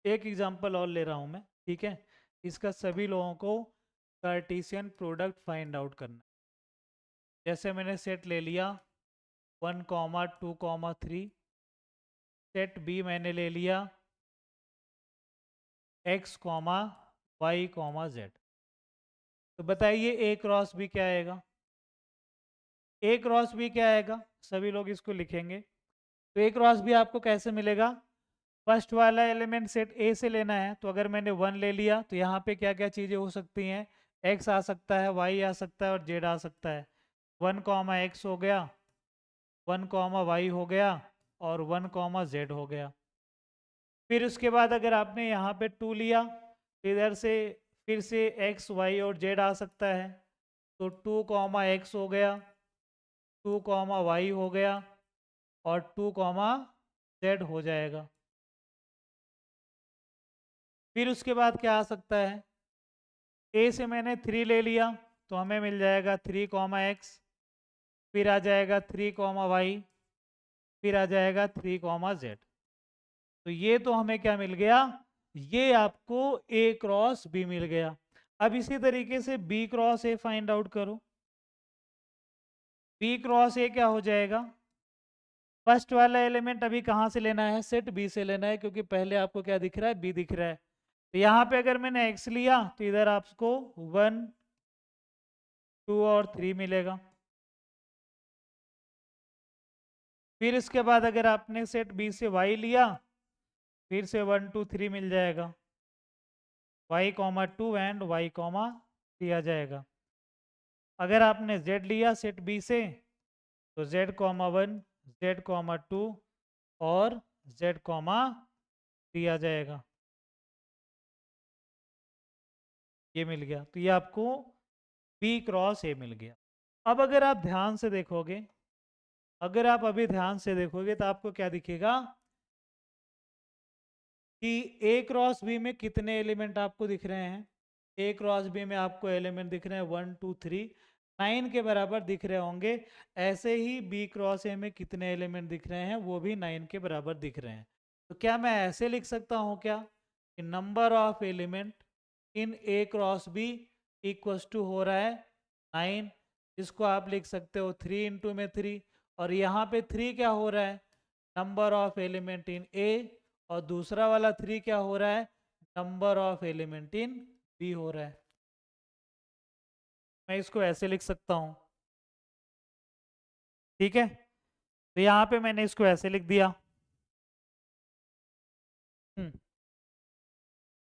एक एग्जांपल और ले रहा हूँ मैं। ठीक है, इसका सभी लोगों को कार्टेशियन प्रोडक्ट फाइंड आउट करना है। जैसे मैंने सेट ले लिया 1, 2, 3, सेट बी मैंने ले लिया x, y, z। तो बताइए ए क्रॉस बी क्या आएगा, ए क्रॉस बी क्या आएगा, सभी लोग इसको लिखेंगे। तो ए क्रॉस बी आपको कैसे मिलेगा, फर्स्ट वाला एलिमेंट सेट ए से लेना है, तो अगर मैंने 1 ले लिया तो यहाँ पे क्या क्या चीज़ें हो सकती हैं, x आ सकता है, y आ सकता है और z आ सकता है। 1, x हो गया, 1, y हो गया और 1, z हो गया। फिर उसके बाद अगर आपने यहाँ पे 2 लिया तो इधर से फिर से x, y और z आ सकता है, तो 2, x हो गया, 2, y हो गया और 2, z हो जाएगा। फिर उसके बाद क्या आ सकता है, ए से मैंने 3 ले लिया तो हमें मिल जाएगा 3, x, फिर आ जाएगा 3, y, फिर आ जाएगा 3, z। तो ये तो हमें क्या मिल गया, ये आपको ए क्रॉस बी मिल गया। अब इसी तरीके से B cross A find out करो। बी क्रॉस ए क्या हो जाएगा, फर्स्ट वाला एलिमेंट अभी कहाँ से लेना है, सेट बी से लेना है, क्योंकि पहले आपको क्या दिख रहा है, बी दिख रहा है। तो यहाँ पे अगर मैंने x लिया तो इधर आपको 1, 2 और 3 मिलेगा। फिर इसके बाद अगर आपने सेट बी से y लिया फिर से 1, 2, 3 मिल जाएगा, y, 2 एंड y, 3 आ जाएगा। अगर आपने z लिया सेट बी से तो z, 1, z, 2 और z, 3 आ जाएगा। ये मिल गया। तो ये आपको बी क्रॉस ए मिल गया। अब अगर आप ध्यान से देखोगे, अगर आप अभी ध्यान से देखोगे तो आपको क्या दिखेगा कि ए क्रॉस बी में कितने एलिमेंट आपको दिख रहे हैं। ए क्रॉस बी में आपको एलिमेंट दिख रहे हैं 1 2 3, 9 के बराबर दिख रहे होंगे। ऐसे ही बी क्रॉस ए में कितने एलिमेंट दिख रहे हैं, वो भी 9 के बराबर दिख रहे हैं। तो क्या मैं ऐसे लिख सकता हूँ क्या कि number of element in A cross B equals to हो रहा है 9। इसको आप लिख सकते हो 3 इंटू में 3, और यहाँ पे 3 क्या हो रहा है, number of element in A, और दूसरा वाला 3 क्या हो रहा है, number of element in B हो रहा है। मैं इसको ऐसे लिख सकता हूँ, ठीक है। तो यहाँ पे मैंने इसको ऐसे लिख दिया।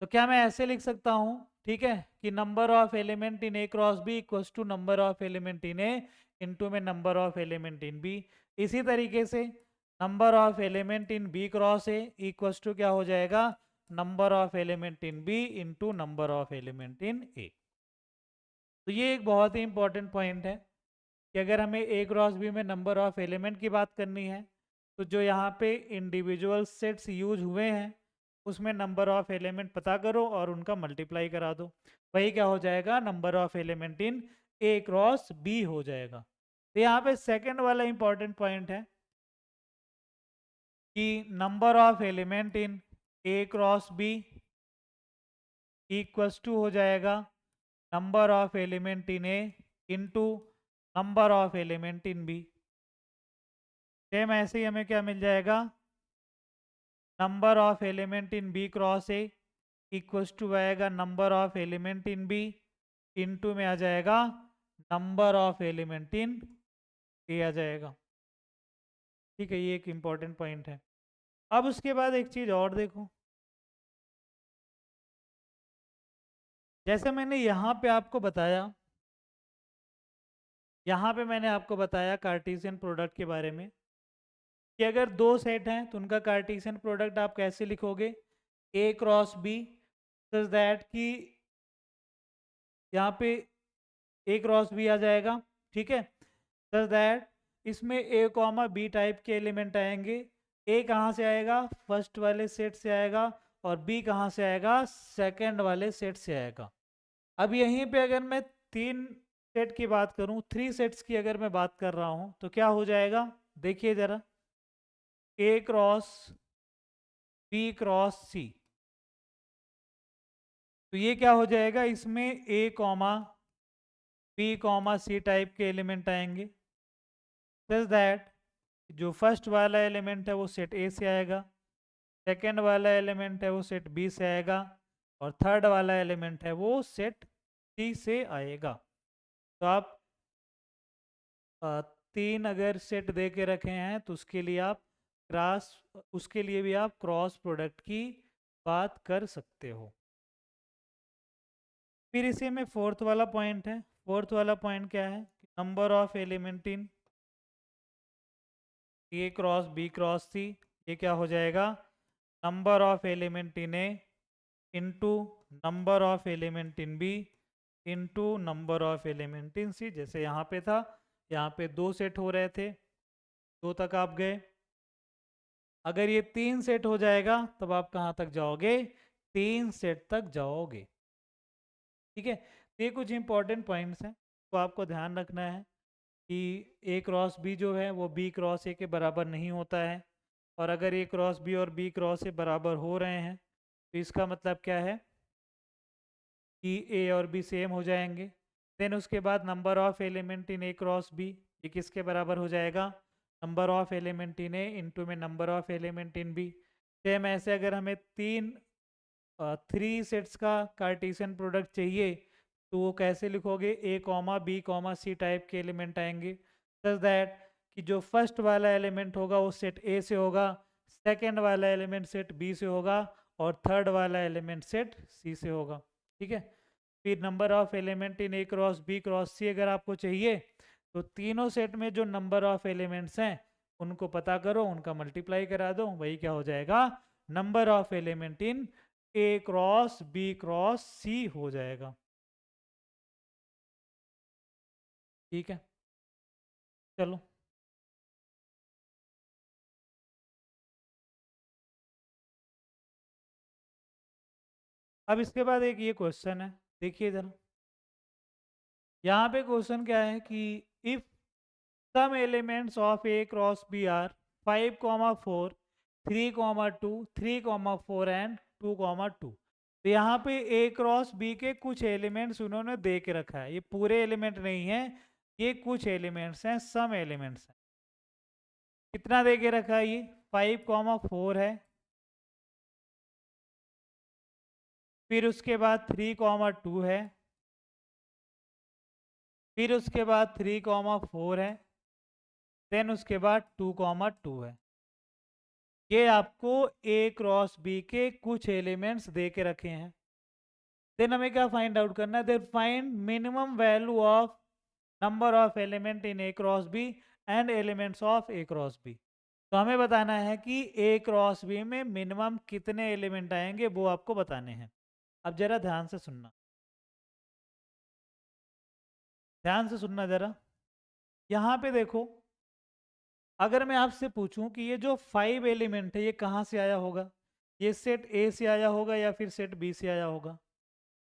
तो क्या मैं ऐसे लिख सकता हूँ, ठीक है, कि number of element in A cross B equals to number of element in A into में number of element in B. इसी तरीके से number of element in B cross A equals to क्या हो जाएगा, number of element in B into number of element in A. तो ये एक बहुत ही इंपॉर्टेंट पॉइंट है कि अगर हमें ए क्रॉस बी में नंबर ऑफ एलिमेंट की बात करनी है, तो जो यहाँ पे इंडिविजुअल सेट्स यूज हुए हैं उसमें नंबर ऑफ एलिमेंट पता करो और उनका मल्टीप्लाई करा दो, वही क्या हो जाएगा, number of element in A cross B हो जाएगा। तो यहाँ पे सेकंड वाला इंपॉर्टेंट पॉइंट है कि number of element in A cross B equals to हो जाएगा number of element in A into number of element in B. Same ऐसे ही हमें क्या मिल जाएगा, number of element in B cross A equals to आएगा number of element in B into में आ जाएगा number of element in A आ जाएगा। ठीक है, ये एक इम्पॉर्टेंट पॉइंट है। अब उसके बाद एक चीज़ और देखो, जैसे मैंने यहाँ पे आपको बताया, यहाँ पे मैंने आपको बताया कार्टेशियन प्रोडक्ट के बारे में कि अगर दो सेट हैं तो उनका कार्टेशियन प्रोडक्ट आप कैसे लिखोगे, ए क्रॉस बी, सच दैट कि यहाँ पे ए क्रॉस बी आ जाएगा, ठीक है, सच दैट इसमें ए कॉमा बी टाइप के एलिमेंट आएंगे। ए कहाँ से आएगा, फर्स्ट वाले सेट से आएगा, और बी कहाँ से आएगा, सेकंड वाले सेट से आएगा। अब यहीं पे अगर मैं 3 सेट की बात करूं, 3 सेट्स की अगर मैं बात कर रहा हूं तो क्या हो जाएगा, देखिए ज़रा, A cross B cross C. तो ये क्या हो जाएगा, इसमें A comma B comma C type के एलिमेंट आएंगे, सच दैट जो फर्स्ट वाला एलिमेंट है वो सेट ए से आएगा, सेकेंड वाला एलिमेंट है वो सेट बी से आएगा, और थर्ड वाला एलिमेंट है वो सेट सी से आएगा। तो आप 3 अगर सेट दे के रखे हैं तो उसके लिए आप क्रॉस, उसके लिए भी आप क्रॉस प्रोडक्ट की बात कर सकते हो। फिर इसी में फोर्थ वाला पॉइंट है। फोर्थ वाला पॉइंट क्या है, number of element in A cross B cross C, ये क्या हो जाएगा, number of element in A into number of element in B into number of element in C. जैसे यहाँ पे था, यहाँ पे 2 सेट हो रहे थे, 2 तक आप गए। अगर ये 3 सेट हो जाएगा तब आप कहाँ तक जाओगे, 3 सेट तक जाओगे। ठीक है, तो ये कुछ इंपॉर्टेंट पॉइंट्स हैं तो आपको ध्यान रखना है कि ए क्रॉस बी जो है वो बी क्रॉस ए के बराबर नहीं होता है, और अगर ए क्रॉस बी और बी क्रॉस ए बराबर हो रहे हैं तो इसका मतलब क्या है कि ए और बी सेम हो जाएंगे। देन उसके बाद number of element in A cross B, ये किसके बराबर हो जाएगा, number of element in A into में number of element in B. Same ऐसे अगर हमें 3 सेट्स का कार्टेशियन प्रोडक्ट चाहिए तो वो कैसे लिखोगे, A comma B comma C type के एलिमेंट आएंगे, सच दैट कि जो फर्स्ट वाला एलिमेंट होगा वो सेट ए से होगा, सेकंड वाला एलिमेंट सेट बी से होगा, और थर्ड वाला एलिमेंट सेट सी से होगा। ठीक है, फिर number of element in A cross B cross C अगर आपको चाहिए तो तीनों सेट में जो नंबर ऑफ एलिमेंट्स हैं उनको पता करो, उनका मल्टीप्लाई करा दो, वही क्या हो जाएगा, number of element in A cross B cross C हो जाएगा। ठीक है, चलो अब इसके बाद एक ये क्वेश्चन है, देखिए इधर। यहाँ पे क्वेश्चन क्या है कि if some elements of A cross B are 5, 4, 3, 2, 3, 4 and 2, 2। तो यहाँ पे ए क्रॉस बी के कुछ एलिमेंट्स उन्होंने दे के रखा है, ये पूरे एलिमेंट नहीं है, ये कुछ एलिमेंट्स हैं, सम एलिमेंट्स हैं। कितना दे के रखा है ये? 5, 4 है, फिर उसके बाद 3, 2 है, फिर उसके बाद 3, 4 है, देन उसके बाद 2, 2 है। ये आपको ए क्रॉस बी के कुछ एलिमेंट्स दे के रखे हैं। देन हमें क्या फाइंड आउट करना है? Then find minimum value of number of element in A cross B and elements of A cross B. तो हमें बताना है कि ए क्रॉस बी में मिनिमम कितने एलिमेंट आएंगे, वो आपको बताने हैं। अब जरा ध्यान से सुनना, ध्यान से सुनना जरा। यहाँ पे देखो, अगर मैं आपसे पूछूं कि ये जो 5 एलिमेंट है ये कहाँ से आया होगा, ये सेट ए से आया होगा या फिर सेट बी से आया होगा?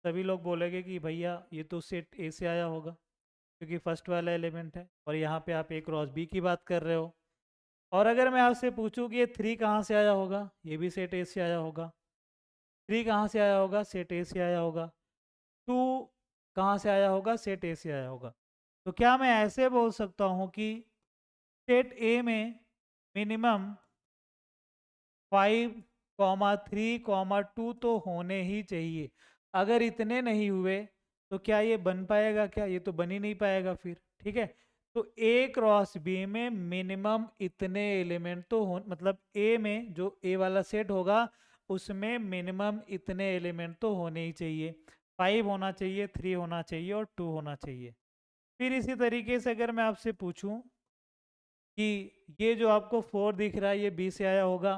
सभी लोग बोलेंगे कि भैया ये तो सेट ए से आया होगा, क्योंकि फर्स्ट वाला एलिमेंट है, और यहाँ पे आप ए क्रॉस बी की बात कर रहे हो। और अगर मैं आपसे पूछूं कि ये 3 कहाँ से आया होगा, ये भी सेट ए से आया होगा। 3 कहाँ से आया होगा? सेट ए से आया होगा। 2 कहाँ से आया होगा? सेट ए से आया होगा। तो क्या मैं ऐसे बोल सकता हूँ कि सेट ए में मिनिमम 5, 3, 2 तो होने ही चाहिए। अगर इतने नहीं हुए तो क्या ये बन पाएगा? क्या ये तो बन ही नहीं पाएगा फिर। ठीक है, तो ए क्रॉस बी में मिनिमम इतने एलिमेंट तो हो, मतलब ए में जो ए वाला सेट होगा उसमें मिनिमम इतने एलिमेंट तो होने ही चाहिए। 5 होना चाहिए, 3 होना चाहिए और 2 होना चाहिए। फिर इसी तरीके से अगर मैं आपसे पूछूं कि ये जो आपको 4 दिख रहा है ये बी से आया होगा,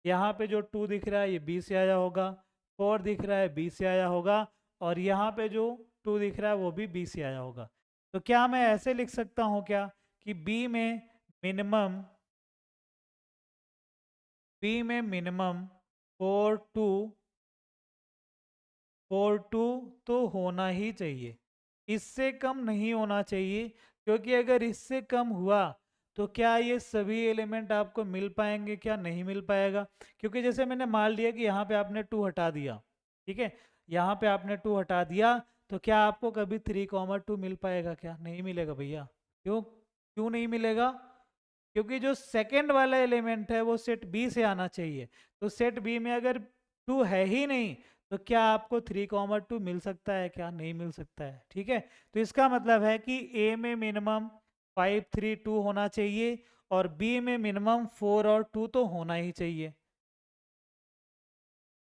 यहाँ पे जो 2 दिख रहा है ये बी से आया होगा, 4 दिख रहा है बी से आया होगा, और यहाँ पे जो 2 दिख रहा है वो भी बी से आया होगा। तो क्या मैं ऐसे लिख सकता हूँ क्या कि मिनिमम बी में मिनिमम 4, 2 तो होना ही चाहिए, इससे कम नहीं होना चाहिए, क्योंकि अगर इससे कम हुआ तो क्या ये सभी एलिमेंट आपको मिल पाएंगे? क्या नहीं मिल पाएगा, क्योंकि जैसे मैंने मान लिया कि यहाँ पे आपने 2 हटा दिया, ठीक है, यहाँ पे आपने 2 हटा दिया, तो क्या आपको कभी 3, 2 मिल पाएगा? क्या नहीं मिलेगा भैया। क्यों? क्यों नहीं मिलेगा? क्योंकि जो सेकंड वाला एलिमेंट है वो सेट बी से आना चाहिए, तो सेट बी में अगर 2 है ही नहीं तो क्या आपको 3, 2 मिल सकता है? क्या नहीं मिल सकता है। ठीक है, तो इसका मतलब है कि ए में मिनिमम 5, 3, 2 होना चाहिए, और बी में मिनिमम 4 और 2 तो होना ही चाहिए।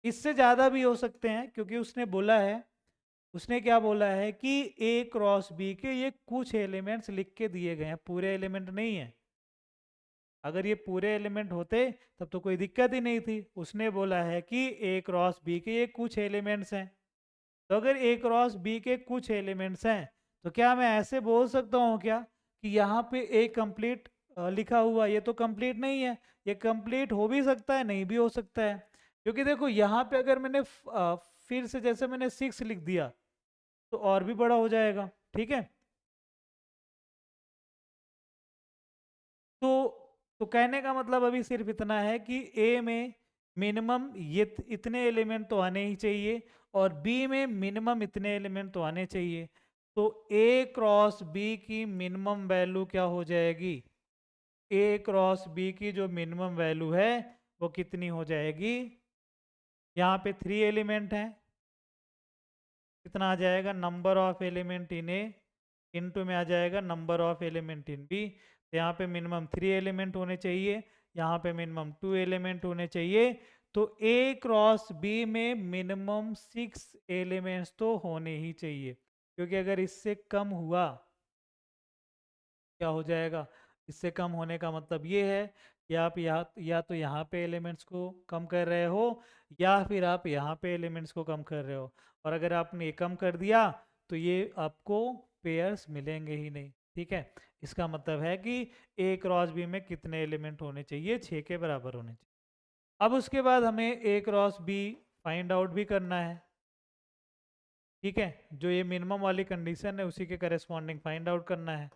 इससे ज़्यादा भी हो सकते हैं, क्योंकि उसने बोला है, उसने क्या बोला है कि ए क्रॉस बी के ये कुछ एलिमेंट्स लिख के दिए गए हैं, पूरे एलिमेंट नहीं है। अगर ये पूरे एलिमेंट होते तब तो कोई दिक्कत ही नहीं थी। उसने बोला है कि ए क्रॉस बी के ये कुछ एलिमेंट्स हैं, तो अगर ए क्रॉस बी के कुछ एलिमेंट्स हैं तो क्या मैं ऐसे बोल सकता हूँ क्या कि यहाँ पे ए कंप्लीट लिखा हुआ, ये तो कंप्लीट नहीं है। ये कंप्लीट हो भी सकता है, नहीं भी हो सकता है, क्योंकि देखो यहाँ पे अगर मैंने फिर से जैसे मैंने 6 लिख दिया तो और भी बड़ा हो जाएगा। ठीक है, तो तो कहने का मतलब अभी सिर्फ इतना है कि ए में मिनिमम ये इतने एलिमेंट तो आने ही चाहिए, और बी में मिनिमम इतने एलिमेंट तो आने चाहिए। तो ए क्रॉस बी की मिनिमम वैल्यू क्या हो जाएगी? ए क्रॉस बी की जो मिनिमम वैल्यू है वो कितनी हो जाएगी? यहाँ पे 3 एलिमेंट हैं, कितना आ जाएगा? Number of element in A into में आ जाएगा number of element in B. तो यहाँ पे मिनिमम 3 एलिमेंट होने चाहिए, यहाँ पे मिनिमम 2 एलिमेंट होने चाहिए। तो ए क्रॉस बी में मिनिमम 6 एलिमेंट्स तो होने ही चाहिए, क्योंकि अगर इससे कम हुआ क्या हो जाएगा? इससे कम होने का मतलब ये है कि आप या तो यहाँ पे एलिमेंट्स को कम कर रहे हो, या फिर आप यहाँ पे एलिमेंट्स को कम कर रहे हो, और अगर आपने ये कम कर दिया तो ये आपको पेयर्स मिलेंगे ही नहीं। ठीक है, इसका मतलब है कि ए क्रॉस बी में कितने एलिमेंट होने चाहिए, 6 के बराबर होने चाहिए। अब उसके बाद हमें A cross B find out भी करना है। ठीक है, जो ये मिनिमम वाली कंडीशन है उसी के करस्पॉन्डिंग फाइंड आउट करना है।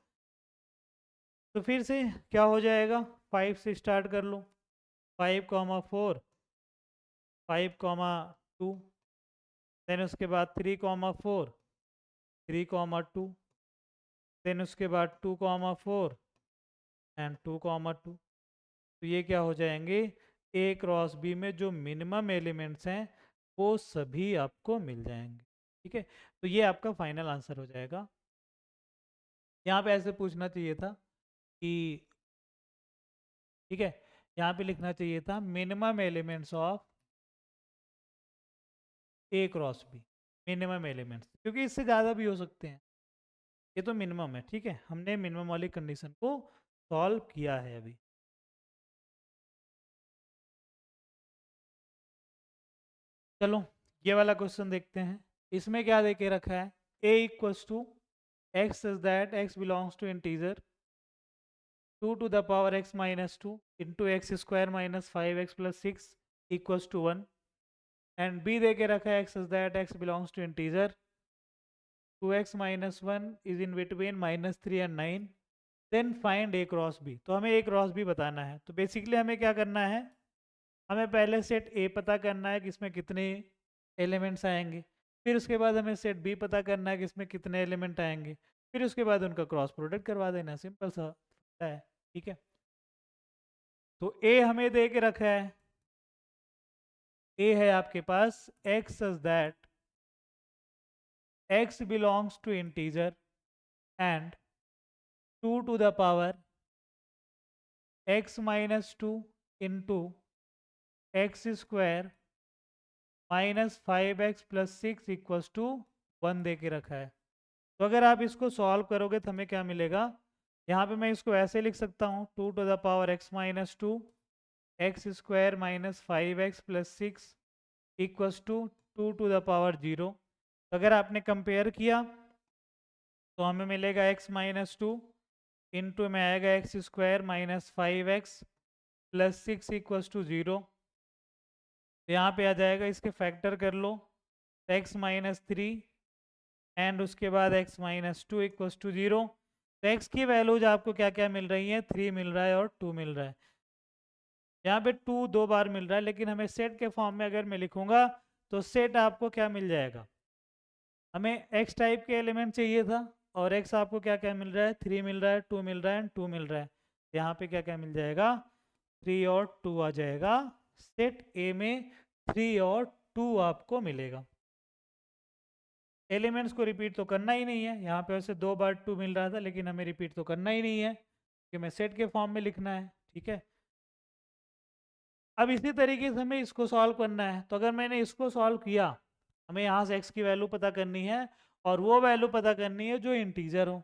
तो फिर से क्या हो जाएगा, 5 से स्टार्ट कर लो, 5,4, 5,2, देन उसके बाद 3,4, 3,2, देन उसके बाद 2,4 एंड 2,2। तो ये क्या हो जाएंगे, ए क्रॉस बी में जो मिनिमम एलिमेंट्स हैं वो सभी आपको मिल जाएंगे। ठीक है, तो ये आपका फाइनल आंसर हो जाएगा। यहाँ पे ऐसे पूछना चाहिए था कि, ठीक है, यहाँ पे लिखना चाहिए था minimum elements of A cross B, minimum elements, क्योंकि इससे ज़्यादा भी हो सकते हैं, ये तो मिनिमम है। ठीक है, हमने मिनिमम वाली कंडीशन को सॉल्व किया है अभी। चलो ये वाला क्वेश्चन देखते हैं। इसमें क्या दे के रखा है, a equals to x is that x belongs to integer 2 to the power x minus 2 into x square minus 5x plus 6 equals to 1, and b दे के रखा है x is that x belongs to integer 2x minus 1 is in between minus 3 and 9, then find a cross b। तो हमें a cross b बताना है। तो basically हमें क्या करना है, हमें पहले सेट a पता करना है कि इसमें कितने एलिमेंट्स आएंगे, फिर उसके बाद हमें सेट b पता करना है कि इसमें कितने एलिमेंट आएंगे, फिर उसके बाद उनका क्रॉस प्रोडक्ट करवा देना, सिंपल सा है। ठीक है, तो a हमें दे के रखा है, a है आपके पास x such that x belongs to integer and 2 to the power x minus 2 into x square minus 5x plus 6 equals to 1 दे के रखा है। तो अगर आप इसको सॉल्व करोगे तो हमें क्या मिलेगा, यहाँ पे मैं इसको ऐसे लिख सकता हूँ 2 to the power x minus 2 x square minus 5x plus 6 equals to 2 to the power 0। अगर आपने कंपेयर किया तो हमें मिलेगा x माइनस 2 इंटू में आएगा x square minus 5x plus 6 equals to 0। तो यहाँ पे आ जाएगा, इसके फैक्टर कर लो, x माइनस 3 एंड उसके बाद x माइनस 2 इक्वल्स टू 0। तो x की वैल्यूज आपको क्या क्या मिल रही हैं, 3 मिल रहा है और 2 मिल रहा है। यहाँ पे 2 2 बार मिल रहा है, लेकिन हमें सेट के फॉर्म में अगर मैं लिखूंगा तो सेट आपको क्या मिल जाएगा, हमें x टाइप के एलिमेंट चाहिए था और x आपको क्या क्या मिल रहा है, 3 मिल रहा है, 2 मिल रहा है एंड 2 मिल रहा है। यहाँ पे क्या क्या मिल जाएगा, 3 और 2 आ जाएगा। सेट ए में 3 और 2 आपको मिलेगा। एलिमेंट्स को रिपीट तो करना ही नहीं है, यहाँ पे वैसे 2 बार 2 मिल रहा था लेकिन हमें रिपीट तो करना ही नहीं है कि हमें सेट के फॉर्म में लिखना है। ठीक है, अब इसी तरीके से हमें इसको सॉल्व करना है। तो अगर मैंने इसको सॉल्व किया, हमें यहाँ से x की वैल्यू पता करनी है और वो वैल्यू पता करनी है जो इंटीजर हो,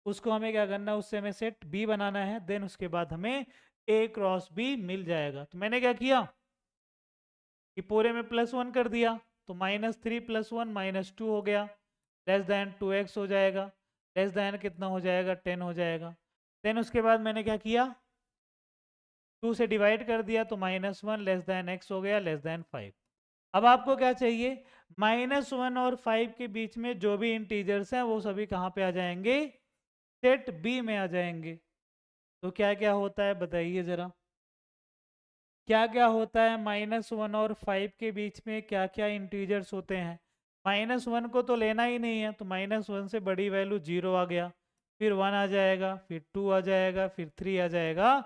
उसको हमें क्या करना है, उससे हमें सेट b बनाना है। देन उसके बाद हमें a क्रॉस b मिल जाएगा। तो मैंने क्या किया कि पूरे में +1 कर दिया, तो -3 + 1 -2 हो गया, लेस दैन 2x हो जाएगा, लेस दैन कितना हो जाएगा, 10 हो जाएगा। देन उसके बाद मैंने क्या किया, 2 से डिवाइड कर दिया तो -1 लेस दैन x हो गया, लेस दैन 5। अब आपको क्या चाहिए, -1 और 5 के बीच में जो भी इंटीजर्स हैं वो सभी कहाँ पे आ जाएंगे, सेट बी में आ जाएंगे। तो क्या क्या होता है बताइए ज़रा, क्या क्या होता है -1 और 5 के बीच में, क्या क्या इंटीजर्स होते हैं। -1 को तो लेना ही नहीं है, तो -1 से बड़ी वैल्यू 0 आ गया, फिर 1 आ जाएगा, फिर 2 आ जाएगा, फिर 3 आ जाएगा,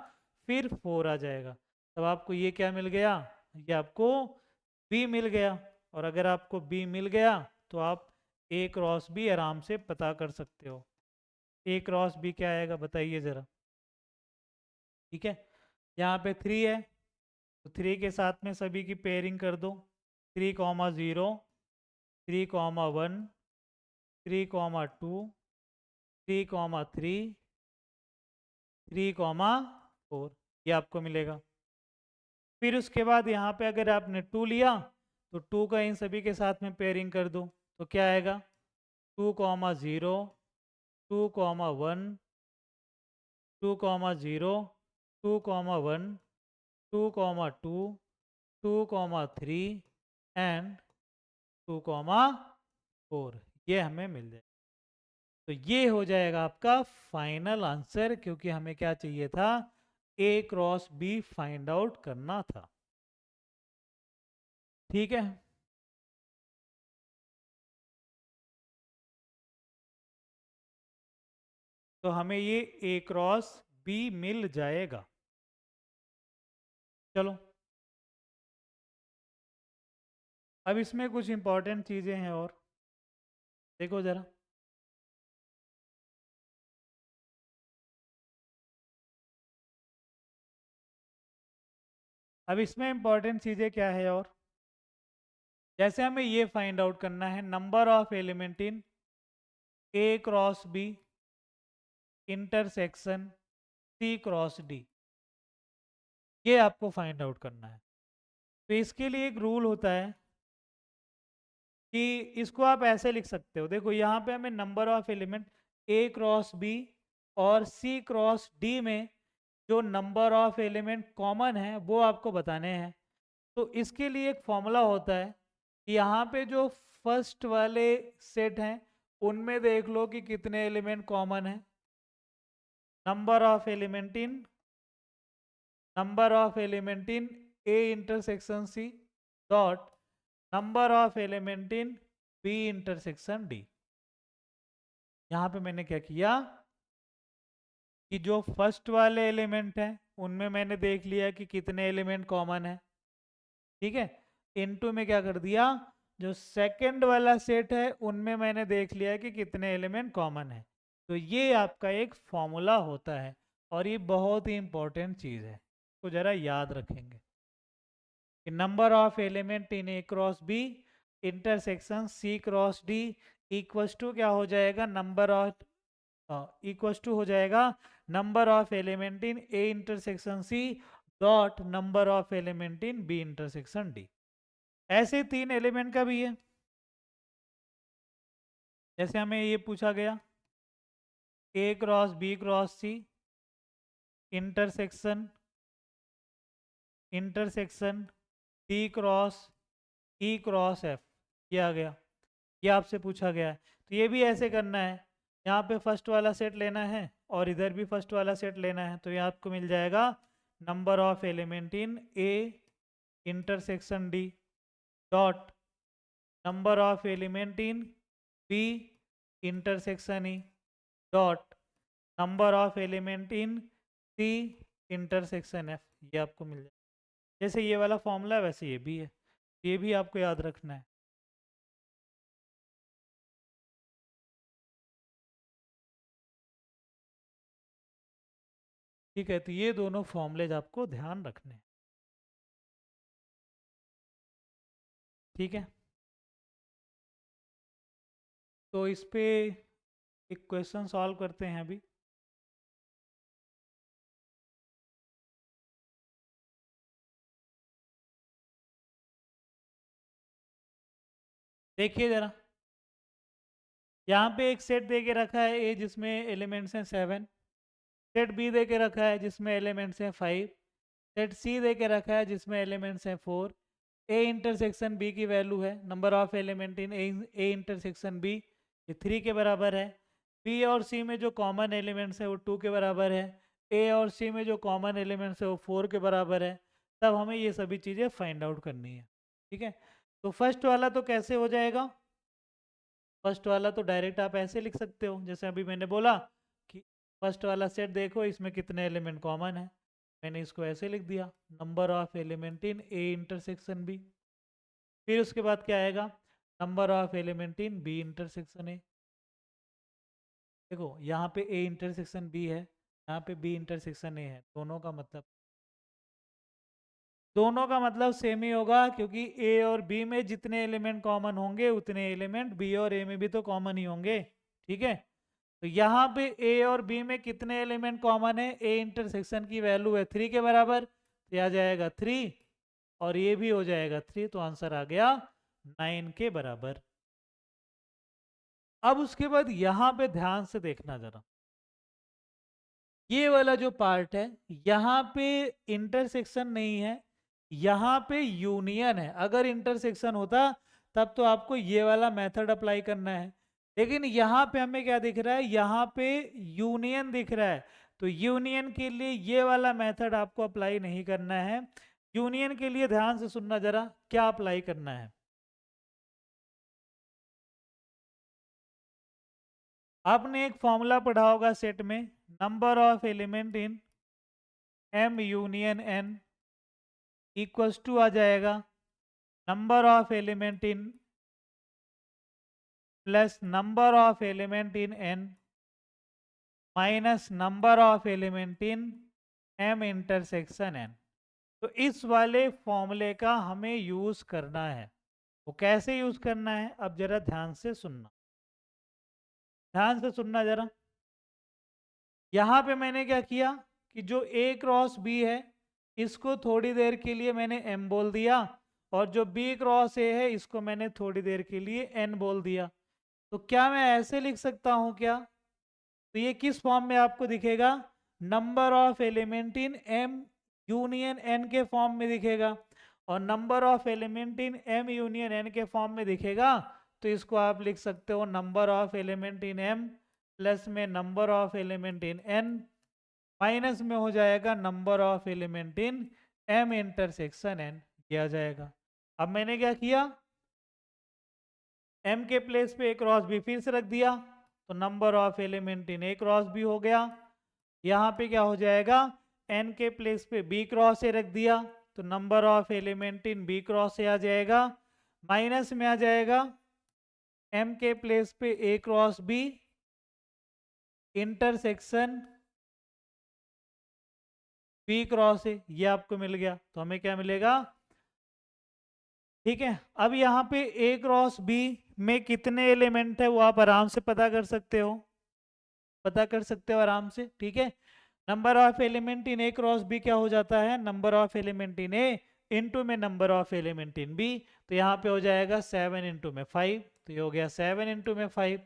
फिर 4 आ जाएगा। तब आपको ये क्या मिल गया, ये आपको b मिल गया। और अगर आपको b मिल गया तो आप a क्रॉस b आराम से पता कर सकते हो। a क्रॉस b क्या आएगा बताइए ज़रा। ठीक है, यहाँ पे 3 है तो 3 के साथ में सभी की पेयरिंग कर दो, 3,0, 3,1, 3,2, 3,3, 3,4, ये आपको मिलेगा। फिर उसके बाद यहाँ पे अगर आपने 2 लिया तो 2 का इन सभी के साथ में पेयरिंग कर दो, तो क्या आएगा, 2,0, 2,1, 2,0, 2,1, 2,2, 2,3 एंड 2,4 ये हमें मिल जाए। तो ये हो जाएगा आपका फाइनल आंसर, क्योंकि हमें क्या चाहिए था, A cross B find out करना था। ठीक है, तो हमें ये A क्रॉस B मिल जाएगा। चलो, अब इसमें कुछ इंपॉर्टेंट चीजें हैं और देखो जरा। अब इसमें इंपॉर्टेंट चीजें क्या है, और जैसे हमें ये फाइंड आउट करना है number of element in A cross B intersection C cross D, ये आपको फाइंड आउट करना है। तो इसके लिए एक रूल होता है कि इसको आप ऐसे लिख सकते हो। देखो यहाँ पे हमें number of element A cross B और C क्रॉस D में जो नंबर ऑफ एलिमेंट कॉमन है वो आपको बताने हैं। तो इसके लिए एक फॉर्मूला होता है कि यहाँ पे जो फर्स्ट वाले सेट हैं उनमें देख लो कि कितने एलिमेंट कॉमन है। Number of element in A intersection C dot number of element in B intersection D। यहाँ पे मैंने क्या किया कि जो फर्स्ट वाले एलिमेंट हैं उनमें मैंने देख लिया कि कितने एलिमेंट कॉमन है, ठीक है। इनटू में क्या कर दिया, जो सेकंड वाला सेट है उनमें मैंने देख लिया कि कितने एलिमेंट कॉमन है। तो ये आपका एक फॉर्मूला होता है और ये बहुत ही इंपॉर्टेंट चीज़ है, तो ज़रा याद रखेंगे कि number of element in A cross B intersection C cross D equals to क्या हो जाएगा, नंबर ऑफ इक्वल्स टू हो जाएगा number of element in A intersection C dot number of element in B intersection D. ऐसे तीन element का भी है, जैसे हमें ये पूछा गया A cross B cross C intersection intersection D cross E cross F, ये आ गया, ये आपसे पूछा गया है। तो ये भी ऐसे करना है, यहाँ पे फर्स्ट वाला सेट लेना है और इधर भी फर्स्ट वाला सेट लेना है। तो ये आपको मिल जाएगा number of element in A intersection D dot number of element in B intersection E dot number of element in C intersection F, ये आपको मिल जाएगा। जैसे ये वाला फॉर्मूला है वैसे ये भी है, ये भी आपको याद रखना है। ठीक है, तो ये दोनों फॉर्मूलेज आपको ध्यान रखने हैं। ठीक है, तो इस पे एक क्वेश्चन सॉल्व करते हैं अभी। देखिए जरा, यहाँ पे एक सेट दे के रखा है ए जिसमें एलिमेंट्स हैं 7, सेट बी दे के रखा है जिसमें एलिमेंट्स हैं 5, सेट सी दे के रखा है जिसमें एलिमेंट्स हैं 4। ए इंटरसेक्शन बी की वैल्यू है number of element in A intersection B, ये 3 के बराबर है। बी और सी में जो कॉमन एलिमेंट्स है वो 2 के बराबर है। ए और सी में जो कॉमन एलिमेंट्स है वो 4 के बराबर है। तब हमें ये सभी चीज़ें फाइंड आउट करनी है। ठीक है, तो फर्स्ट वाला तो कैसे हो जाएगा, फर्स्ट वाला तो डायरेक्ट आप ऐसे लिख सकते हो जैसे अभी मैंने बोला कि फर्स्ट वाला सेट देखो इसमें कितने एलिमेंट कॉमन है, मैंने इसको ऐसे लिख दिया number of element in A intersection B. फिर उसके बाद क्या आएगा, number of element in B intersection A. देखो यहाँ पे ए इंटरसेक्शन बी है, यहाँ पे बी इंटरसेक्शन ए है, दोनों का मतलब सेम ही होगा, क्योंकि ए और बी में जितने एलिमेंट कॉमन होंगे उतने एलिमेंट बी और ए में भी तो कॉमन ही होंगे। ठीक है, तो यहाँ पे ए और बी में कितने एलिमेंट कॉमन है, ए इंटरसेक्शन की वैल्यू है 3 के बराबर, तो आ जाएगा 3 और ये भी हो जाएगा 3, तो आंसर आ गया 9 के बराबर। अब उसके बाद यहाँ पे ध्यान से देखना जरा, ये वाला जो पार्ट है यहाँ पे इंटरसेक्शन नहीं है, यहाँ पे यूनियन है। अगर इंटरसेक्शन होता तब तो आपको ये वाला मेथड अप्लाई करना है, लेकिन यहाँ पे हमें क्या दिख रहा है, यहाँ पे यूनियन दिख रहा है। तो यूनियन के लिए ये वाला मेथड आपको अप्लाई नहीं करना है। यूनियन के लिए ध्यान से सुनना जरा, क्या अप्लाई करना है। आपने एक फॉर्मूला पढ़ा होगा सेट में, number of element in M union N equals to आ जाएगा number of element in plus number of element in N minus number of element in M intersection N. तो इस वाले फॉर्मूले का हमें यूज करना है। वो कैसे यूज करना है, अब जरा ध्यान से सुनना, ध्यान से सुनना जरा। यहाँ पे मैंने क्या किया कि जो ए क्रॉस बी है इसको थोड़ी देर के लिए मैंने एम बोल दिया, और जो बी क्रॉस ए है इसको मैंने थोड़ी देर के लिए एन बोल दिया। तो क्या मैं ऐसे लिख सकता हूँ क्या, तो ये किस फॉर्म में आपको दिखेगा, number of element in M union N के फॉर्म में दिखेगा, और number of element in M union N के फॉर्म में दिखेगा। तो इसको आप लिख सकते हो number of element in M plus में number of element in N minus में हो जाएगा number of element in M intersection N किया जाएगा। अब मैंने क्या किया, एम के प्लेस पे ए क्रॉस बी फिर से रख दिया, तो number of element in A cross B हो गया। यहाँ पे क्या हो जाएगा, एन के प्लेस पे बी क्रॉस ए रख दिया, तो number of element in B cross A आ जाएगा, माइनस में आ जाएगा एम के प्लेस पे A cross B intersection B cross A, ये आपको मिल गया। तो हमें क्या मिलेगा, ठीक है। अब यहाँ पे ए क्रॉस बी में कितने एलिमेंट है वो आप आराम से पता कर सकते हो, पता कर सकते हो आराम से, ठीक है। Number of element in A cross B क्या हो जाता है, number of element in A into में number of element in B. तो यहाँ पे हो जाएगा 7 इंटू में 5, तो ये हो गया 7 इंटू में 5।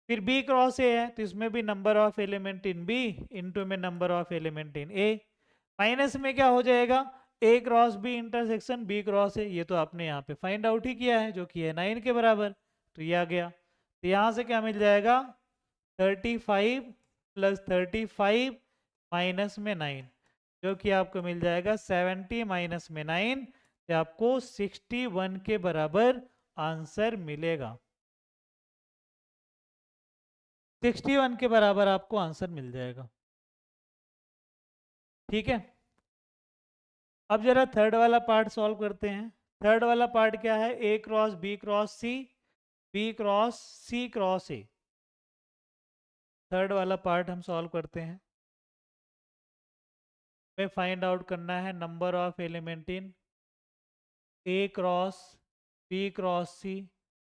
फिर बी क्रॉस ए है तो इसमें भी number of element in B into में number of element in A, minus में क्या हो जाएगा, A cross B intersection B cross A, ये तो आपने यहाँ पे फाइंड आउट ही किया है जो कि है 9 के बराबर। तो ये आ गया, तो यहाँ से क्या मिल जाएगा 35 प्लस 35 माइनस में 9, जो कि आपको मिल जाएगा 70 माइनस में 9, तो आपको 61 के बराबर आंसर मिलेगा। 61 के बराबर आपको आंसर मिल जाएगा, ठीक है। अब जरा थर्ड वाला पार्ट सॉल्व करते हैं। थर्ड वाला पार्ट क्या है, A cross B cross C B cross C cross A. Third वाला पार्ट हम सॉल्व करते हैं। हमें फाइंड आउट करना है number of element in A cross B cross C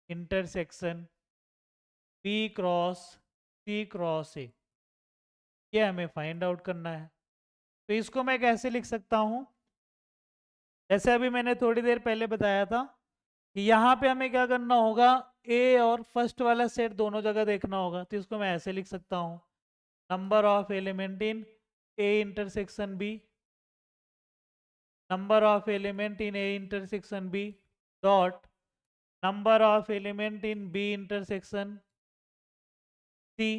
intersection B cross C cross A, ये हमें फाइंड आउट करना है। तो इसको मैं कैसे लिख सकता हूँ, जैसे अभी मैंने थोड़ी देर पहले बताया था कि यहाँ पे हमें क्या करना होगा, ए और फर्स्ट वाला सेट दोनों जगह देखना होगा। तो इसको मैं ऐसे लिख सकता हूँ, number of element in A intersection B number of element in A intersection B dot number of element in B intersection C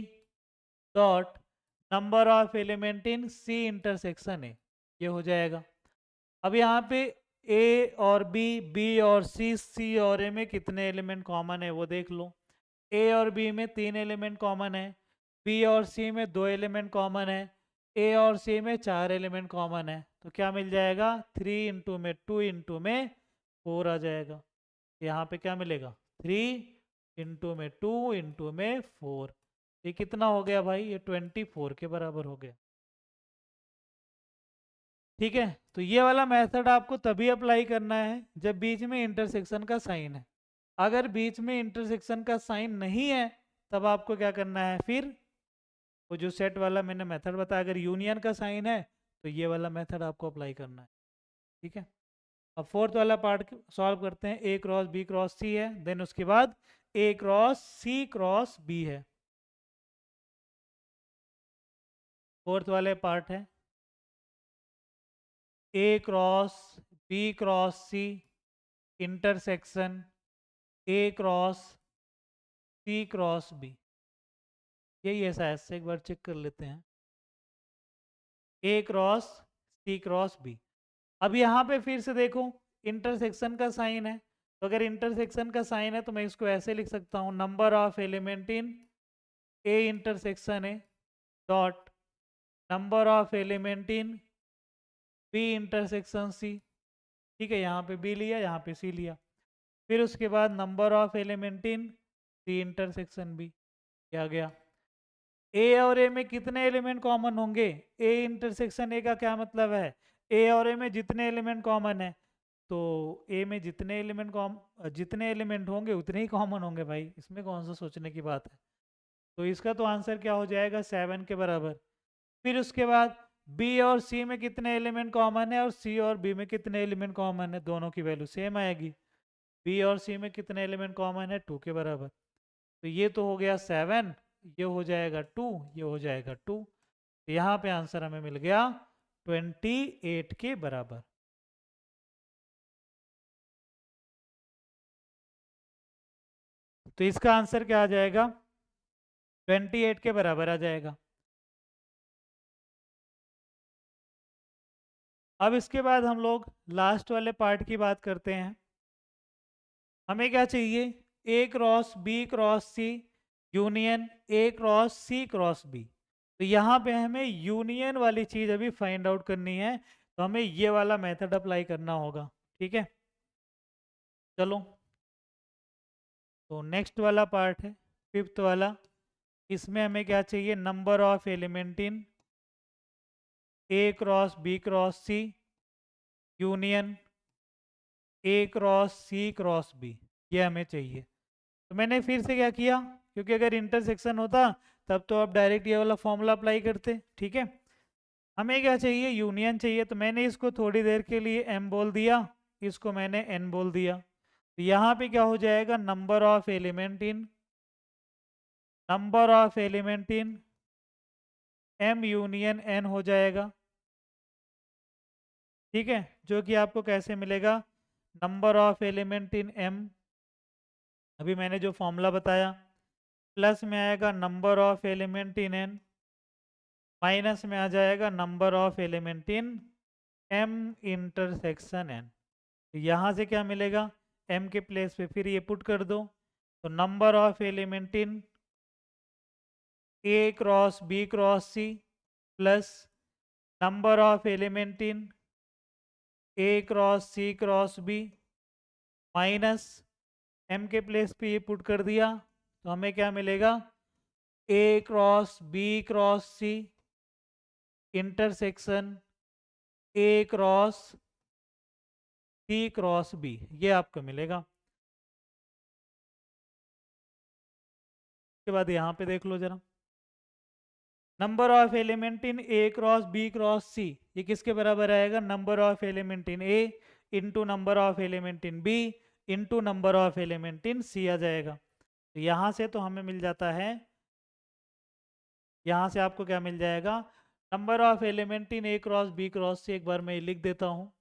dot number of element in C intersection A, ये हो जाएगा। अब यहाँ पे ए और बी और सी और ए में कितने एलिमेंट कॉमन है वो देख लो। ए और बी में 3 एलिमेंट कॉमन है, बी और सी में 2 एलिमेंट कॉमन है, ए और सी में 4 एलिमेंट कॉमन है। तो क्या मिल जाएगा, 3 इंटू में 2 इंटू में 4 आ जाएगा। यहाँ पे क्या मिलेगा, 3 इंटू में 2 इंटू में 4, ये कितना हो गया भाई, ये 24 के बराबर हो गया, ठीक है। तो ये वाला मेथड आपको तभी अप्लाई करना है जब बीच में इंटरसेक्शन का साइन है। अगर बीच में इंटरसेक्शन का साइन नहीं है तब आपको क्या करना है, फिर वो जो सेट वाला मैंने मेथड बताया, अगर यूनियन का साइन है तो ये वाला मेथड आपको अप्लाई करना है, ठीक है। अब फोर्थ वाला पार्ट सॉल्व करते हैं। A cross B cross C है, देन उसके बाद A cross C cross B है। फोर्थ वाले पार्ट है A cross B cross C intersection A cross C cross B. यही है शायद से, एक बार चेक कर लेते हैं। A cross C cross B. अब यहाँ पे फिर से देखो इंटरसेक्शन का साइन है, तो अगर इंटरसेक्शन का साइन है तो मैं इसको ऐसे लिख सकता हूँ, number of element in A intersection A dot number of element in B intersection C. ठीक है, यहाँ पे बी लिया, यहाँ पे सी लिया। फिर उसके बाद number of element in C intersection B. क्या गया, ए और ए में कितने एलिमेंट कॉमन होंगे? ए इंटरसेक्शन ए का क्या मतलब है, ए और ए में जितने एलिमेंट कॉमन है, तो ए में जितने एलिमेंट होंगे उतने ही कॉमन होंगे भाई, इसमें कौन सा सोचने की बात है। तो इसका तो आंसर क्या हो जाएगा, 7 के बराबर। फिर उसके बाद बी और सी में कितने एलिमेंट कॉमन है और सी और बी में कितने एलिमेंट कॉमन है, दोनों की वैल्यू सेम आएगी। बी और सी में कितने एलिमेंट कॉमन है, 2 के बराबर। तो ये तो हो गया 7, ये हो जाएगा 2, ये हो जाएगा 2। तो यहाँ पे आंसर हमें मिल गया 28 के बराबर। तो इसका आंसर क्या आ जाएगा, 28 के बराबर आ जाएगा। अब इसके बाद हम लोग लास्ट वाले पार्ट की बात करते हैं। हमें क्या चाहिए, A cross B cross C union A cross C cross B. तो यहाँ पे हमें यूनियन वाली चीज़ अभी फाइंड आउट करनी है, तो हमें ये वाला मेथड अप्लाई करना होगा। ठीक है, चलो तो नेक्स्ट वाला पार्ट है फिफ्थ वाला। इसमें हमें क्या चाहिए, number of element in A cross B cross C union A cross C cross B, ये हमें चाहिए। तो मैंने फिर से क्या किया, क्योंकि अगर इंटरसेक्शन होता तब तो आप डायरेक्ट ये वाला फॉर्मूला अप्लाई करते। ठीक है, हमें क्या चाहिए, यूनियन चाहिए। तो मैंने इसको थोड़ी देर के लिए एम बोल दिया, इसको मैंने एन बोल दिया। तो यहाँ पे क्या हो जाएगा, number of element in M union N हो जाएगा। ठीक है, जो कि आपको कैसे मिलेगा, number of element in M, अभी मैंने जो फॉर्मूला बताया, प्लस में आएगा number of element in N, minus में आ जाएगा number of element in M intersection N. तो यहाँ से क्या मिलेगा, एम के प्लेस पे फिर ये पुट कर दो, तो number of element in A cross B cross C plus number of element in A cross C cross B minus M के प्लेस पे ये पुट कर दिया, तो हमें क्या मिलेगा, A cross B cross C intersection A cross C cross B, ये आपको मिलेगा। उसके बाद यहाँ पे देख लो जरा, number of element in A cross B cross C, ये किसके बराबर आएगा, number of element in A into number of element in B into number of element in C आ जाएगा। तो यहाँ से तो हमें मिल जाता है, यहाँ से आपको क्या मिल जाएगा, number of element in A cross B cross C, एक बार मैं लिख देता हूँ।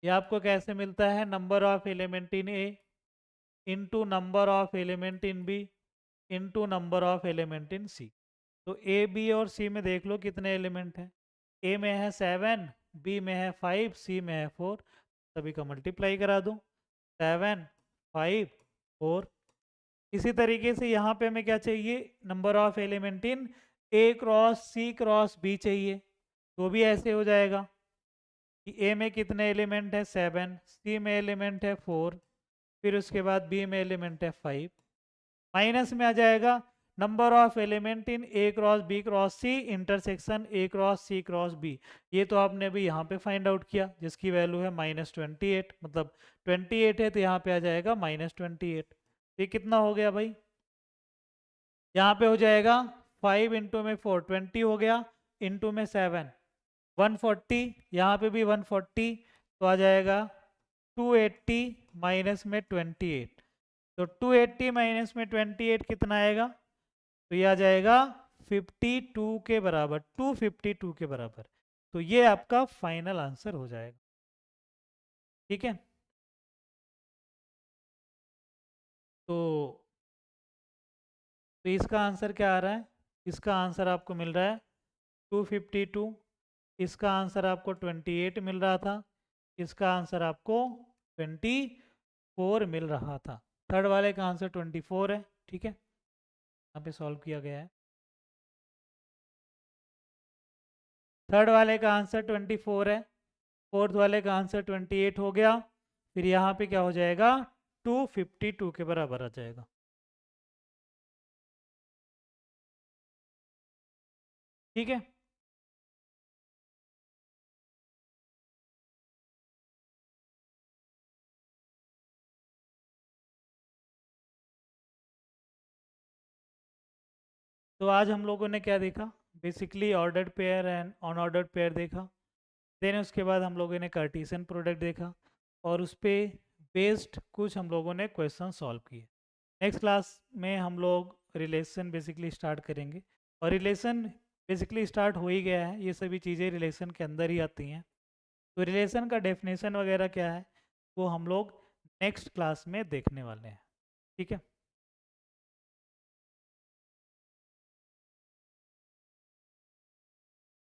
ये आपको कैसे मिलता है, number of element in A into number of element in B into number of element in C. तो ए बी और सी में देख लो कितने एलिमेंट हैं, ए में है 7, बी में है 5, सी में है 4, सभी का मल्टीप्लाई करा दो, 7 5 4। इसी तरीके से यहाँ पे हमें क्या चाहिए, number of element in A cross C cross B चाहिए, तो भी ऐसे हो जाएगा कि ए में कितने एलिमेंट है 7, सी में एलिमेंट है 4, फिर उसके बाद बी में एलिमेंट है 5, माइनस में आ जाएगा number of element in A cross B cross C intersection A cross C cross B. ये तो आपने अभी यहाँ पे फाइंड आउट किया, जिसकी वैल्यू है -28, मतलब 28 है तो यहाँ पे आ जाएगा -28। तो ये कितना हो गया भाई, यहाँ पे हो जाएगा 5 इंटू में 4 20 हो गया, इंटू में 7 140, यहाँ पे भी 140, तो आ जाएगा 280 माइनस में 28, तो 280 माइनस में 28 कितना आएगा? तो ये आ जाएगा 52 के बराबर, 252 के बराबर। तो ये आपका फाइनल आंसर हो जाएगा। ठीक है, तो इसका आंसर क्या आ रहा है? इसका आंसर आपको मिल रहा है 252। इसका आंसर आपको 28 मिल रहा था। इसका आंसर आपको 24 मिल रहा था। थर्ड वाले का आंसर 24 है। ठीक है, यहाँ पे सॉल्व किया गया है। थर्ड वाले का आंसर 24 है, फोर्थ वाले का आंसर 28 हो गया। फिर यहाँ पे क्या हो जाएगा? 252 के बराबर आ जाएगा। ठीक है, तो आज हम लोगों ने क्या देखा? Basically ordered pair and unordered pair देखा। देन उसके बाद हम लोगों ने कार्टेशियन प्रोडक्ट देखा, और उस पर बेस्ड कुछ हम लोगों ने क्वेश्चन सॉल्व किए। नेक्स्ट क्लास में हम लोग रिलेशन बेसिकली स्टार्ट करेंगे, और रिलेशन बेसिकली स्टार्ट हो ही गया है। ये सभी चीज़ें रिलेशन के अंदर ही आती हैं। तो रिलेशन का डेफिनेशन वगैरह क्या है वो हम लोग नेक्स्ट क्लास में देखने वाले हैं। ठीक है।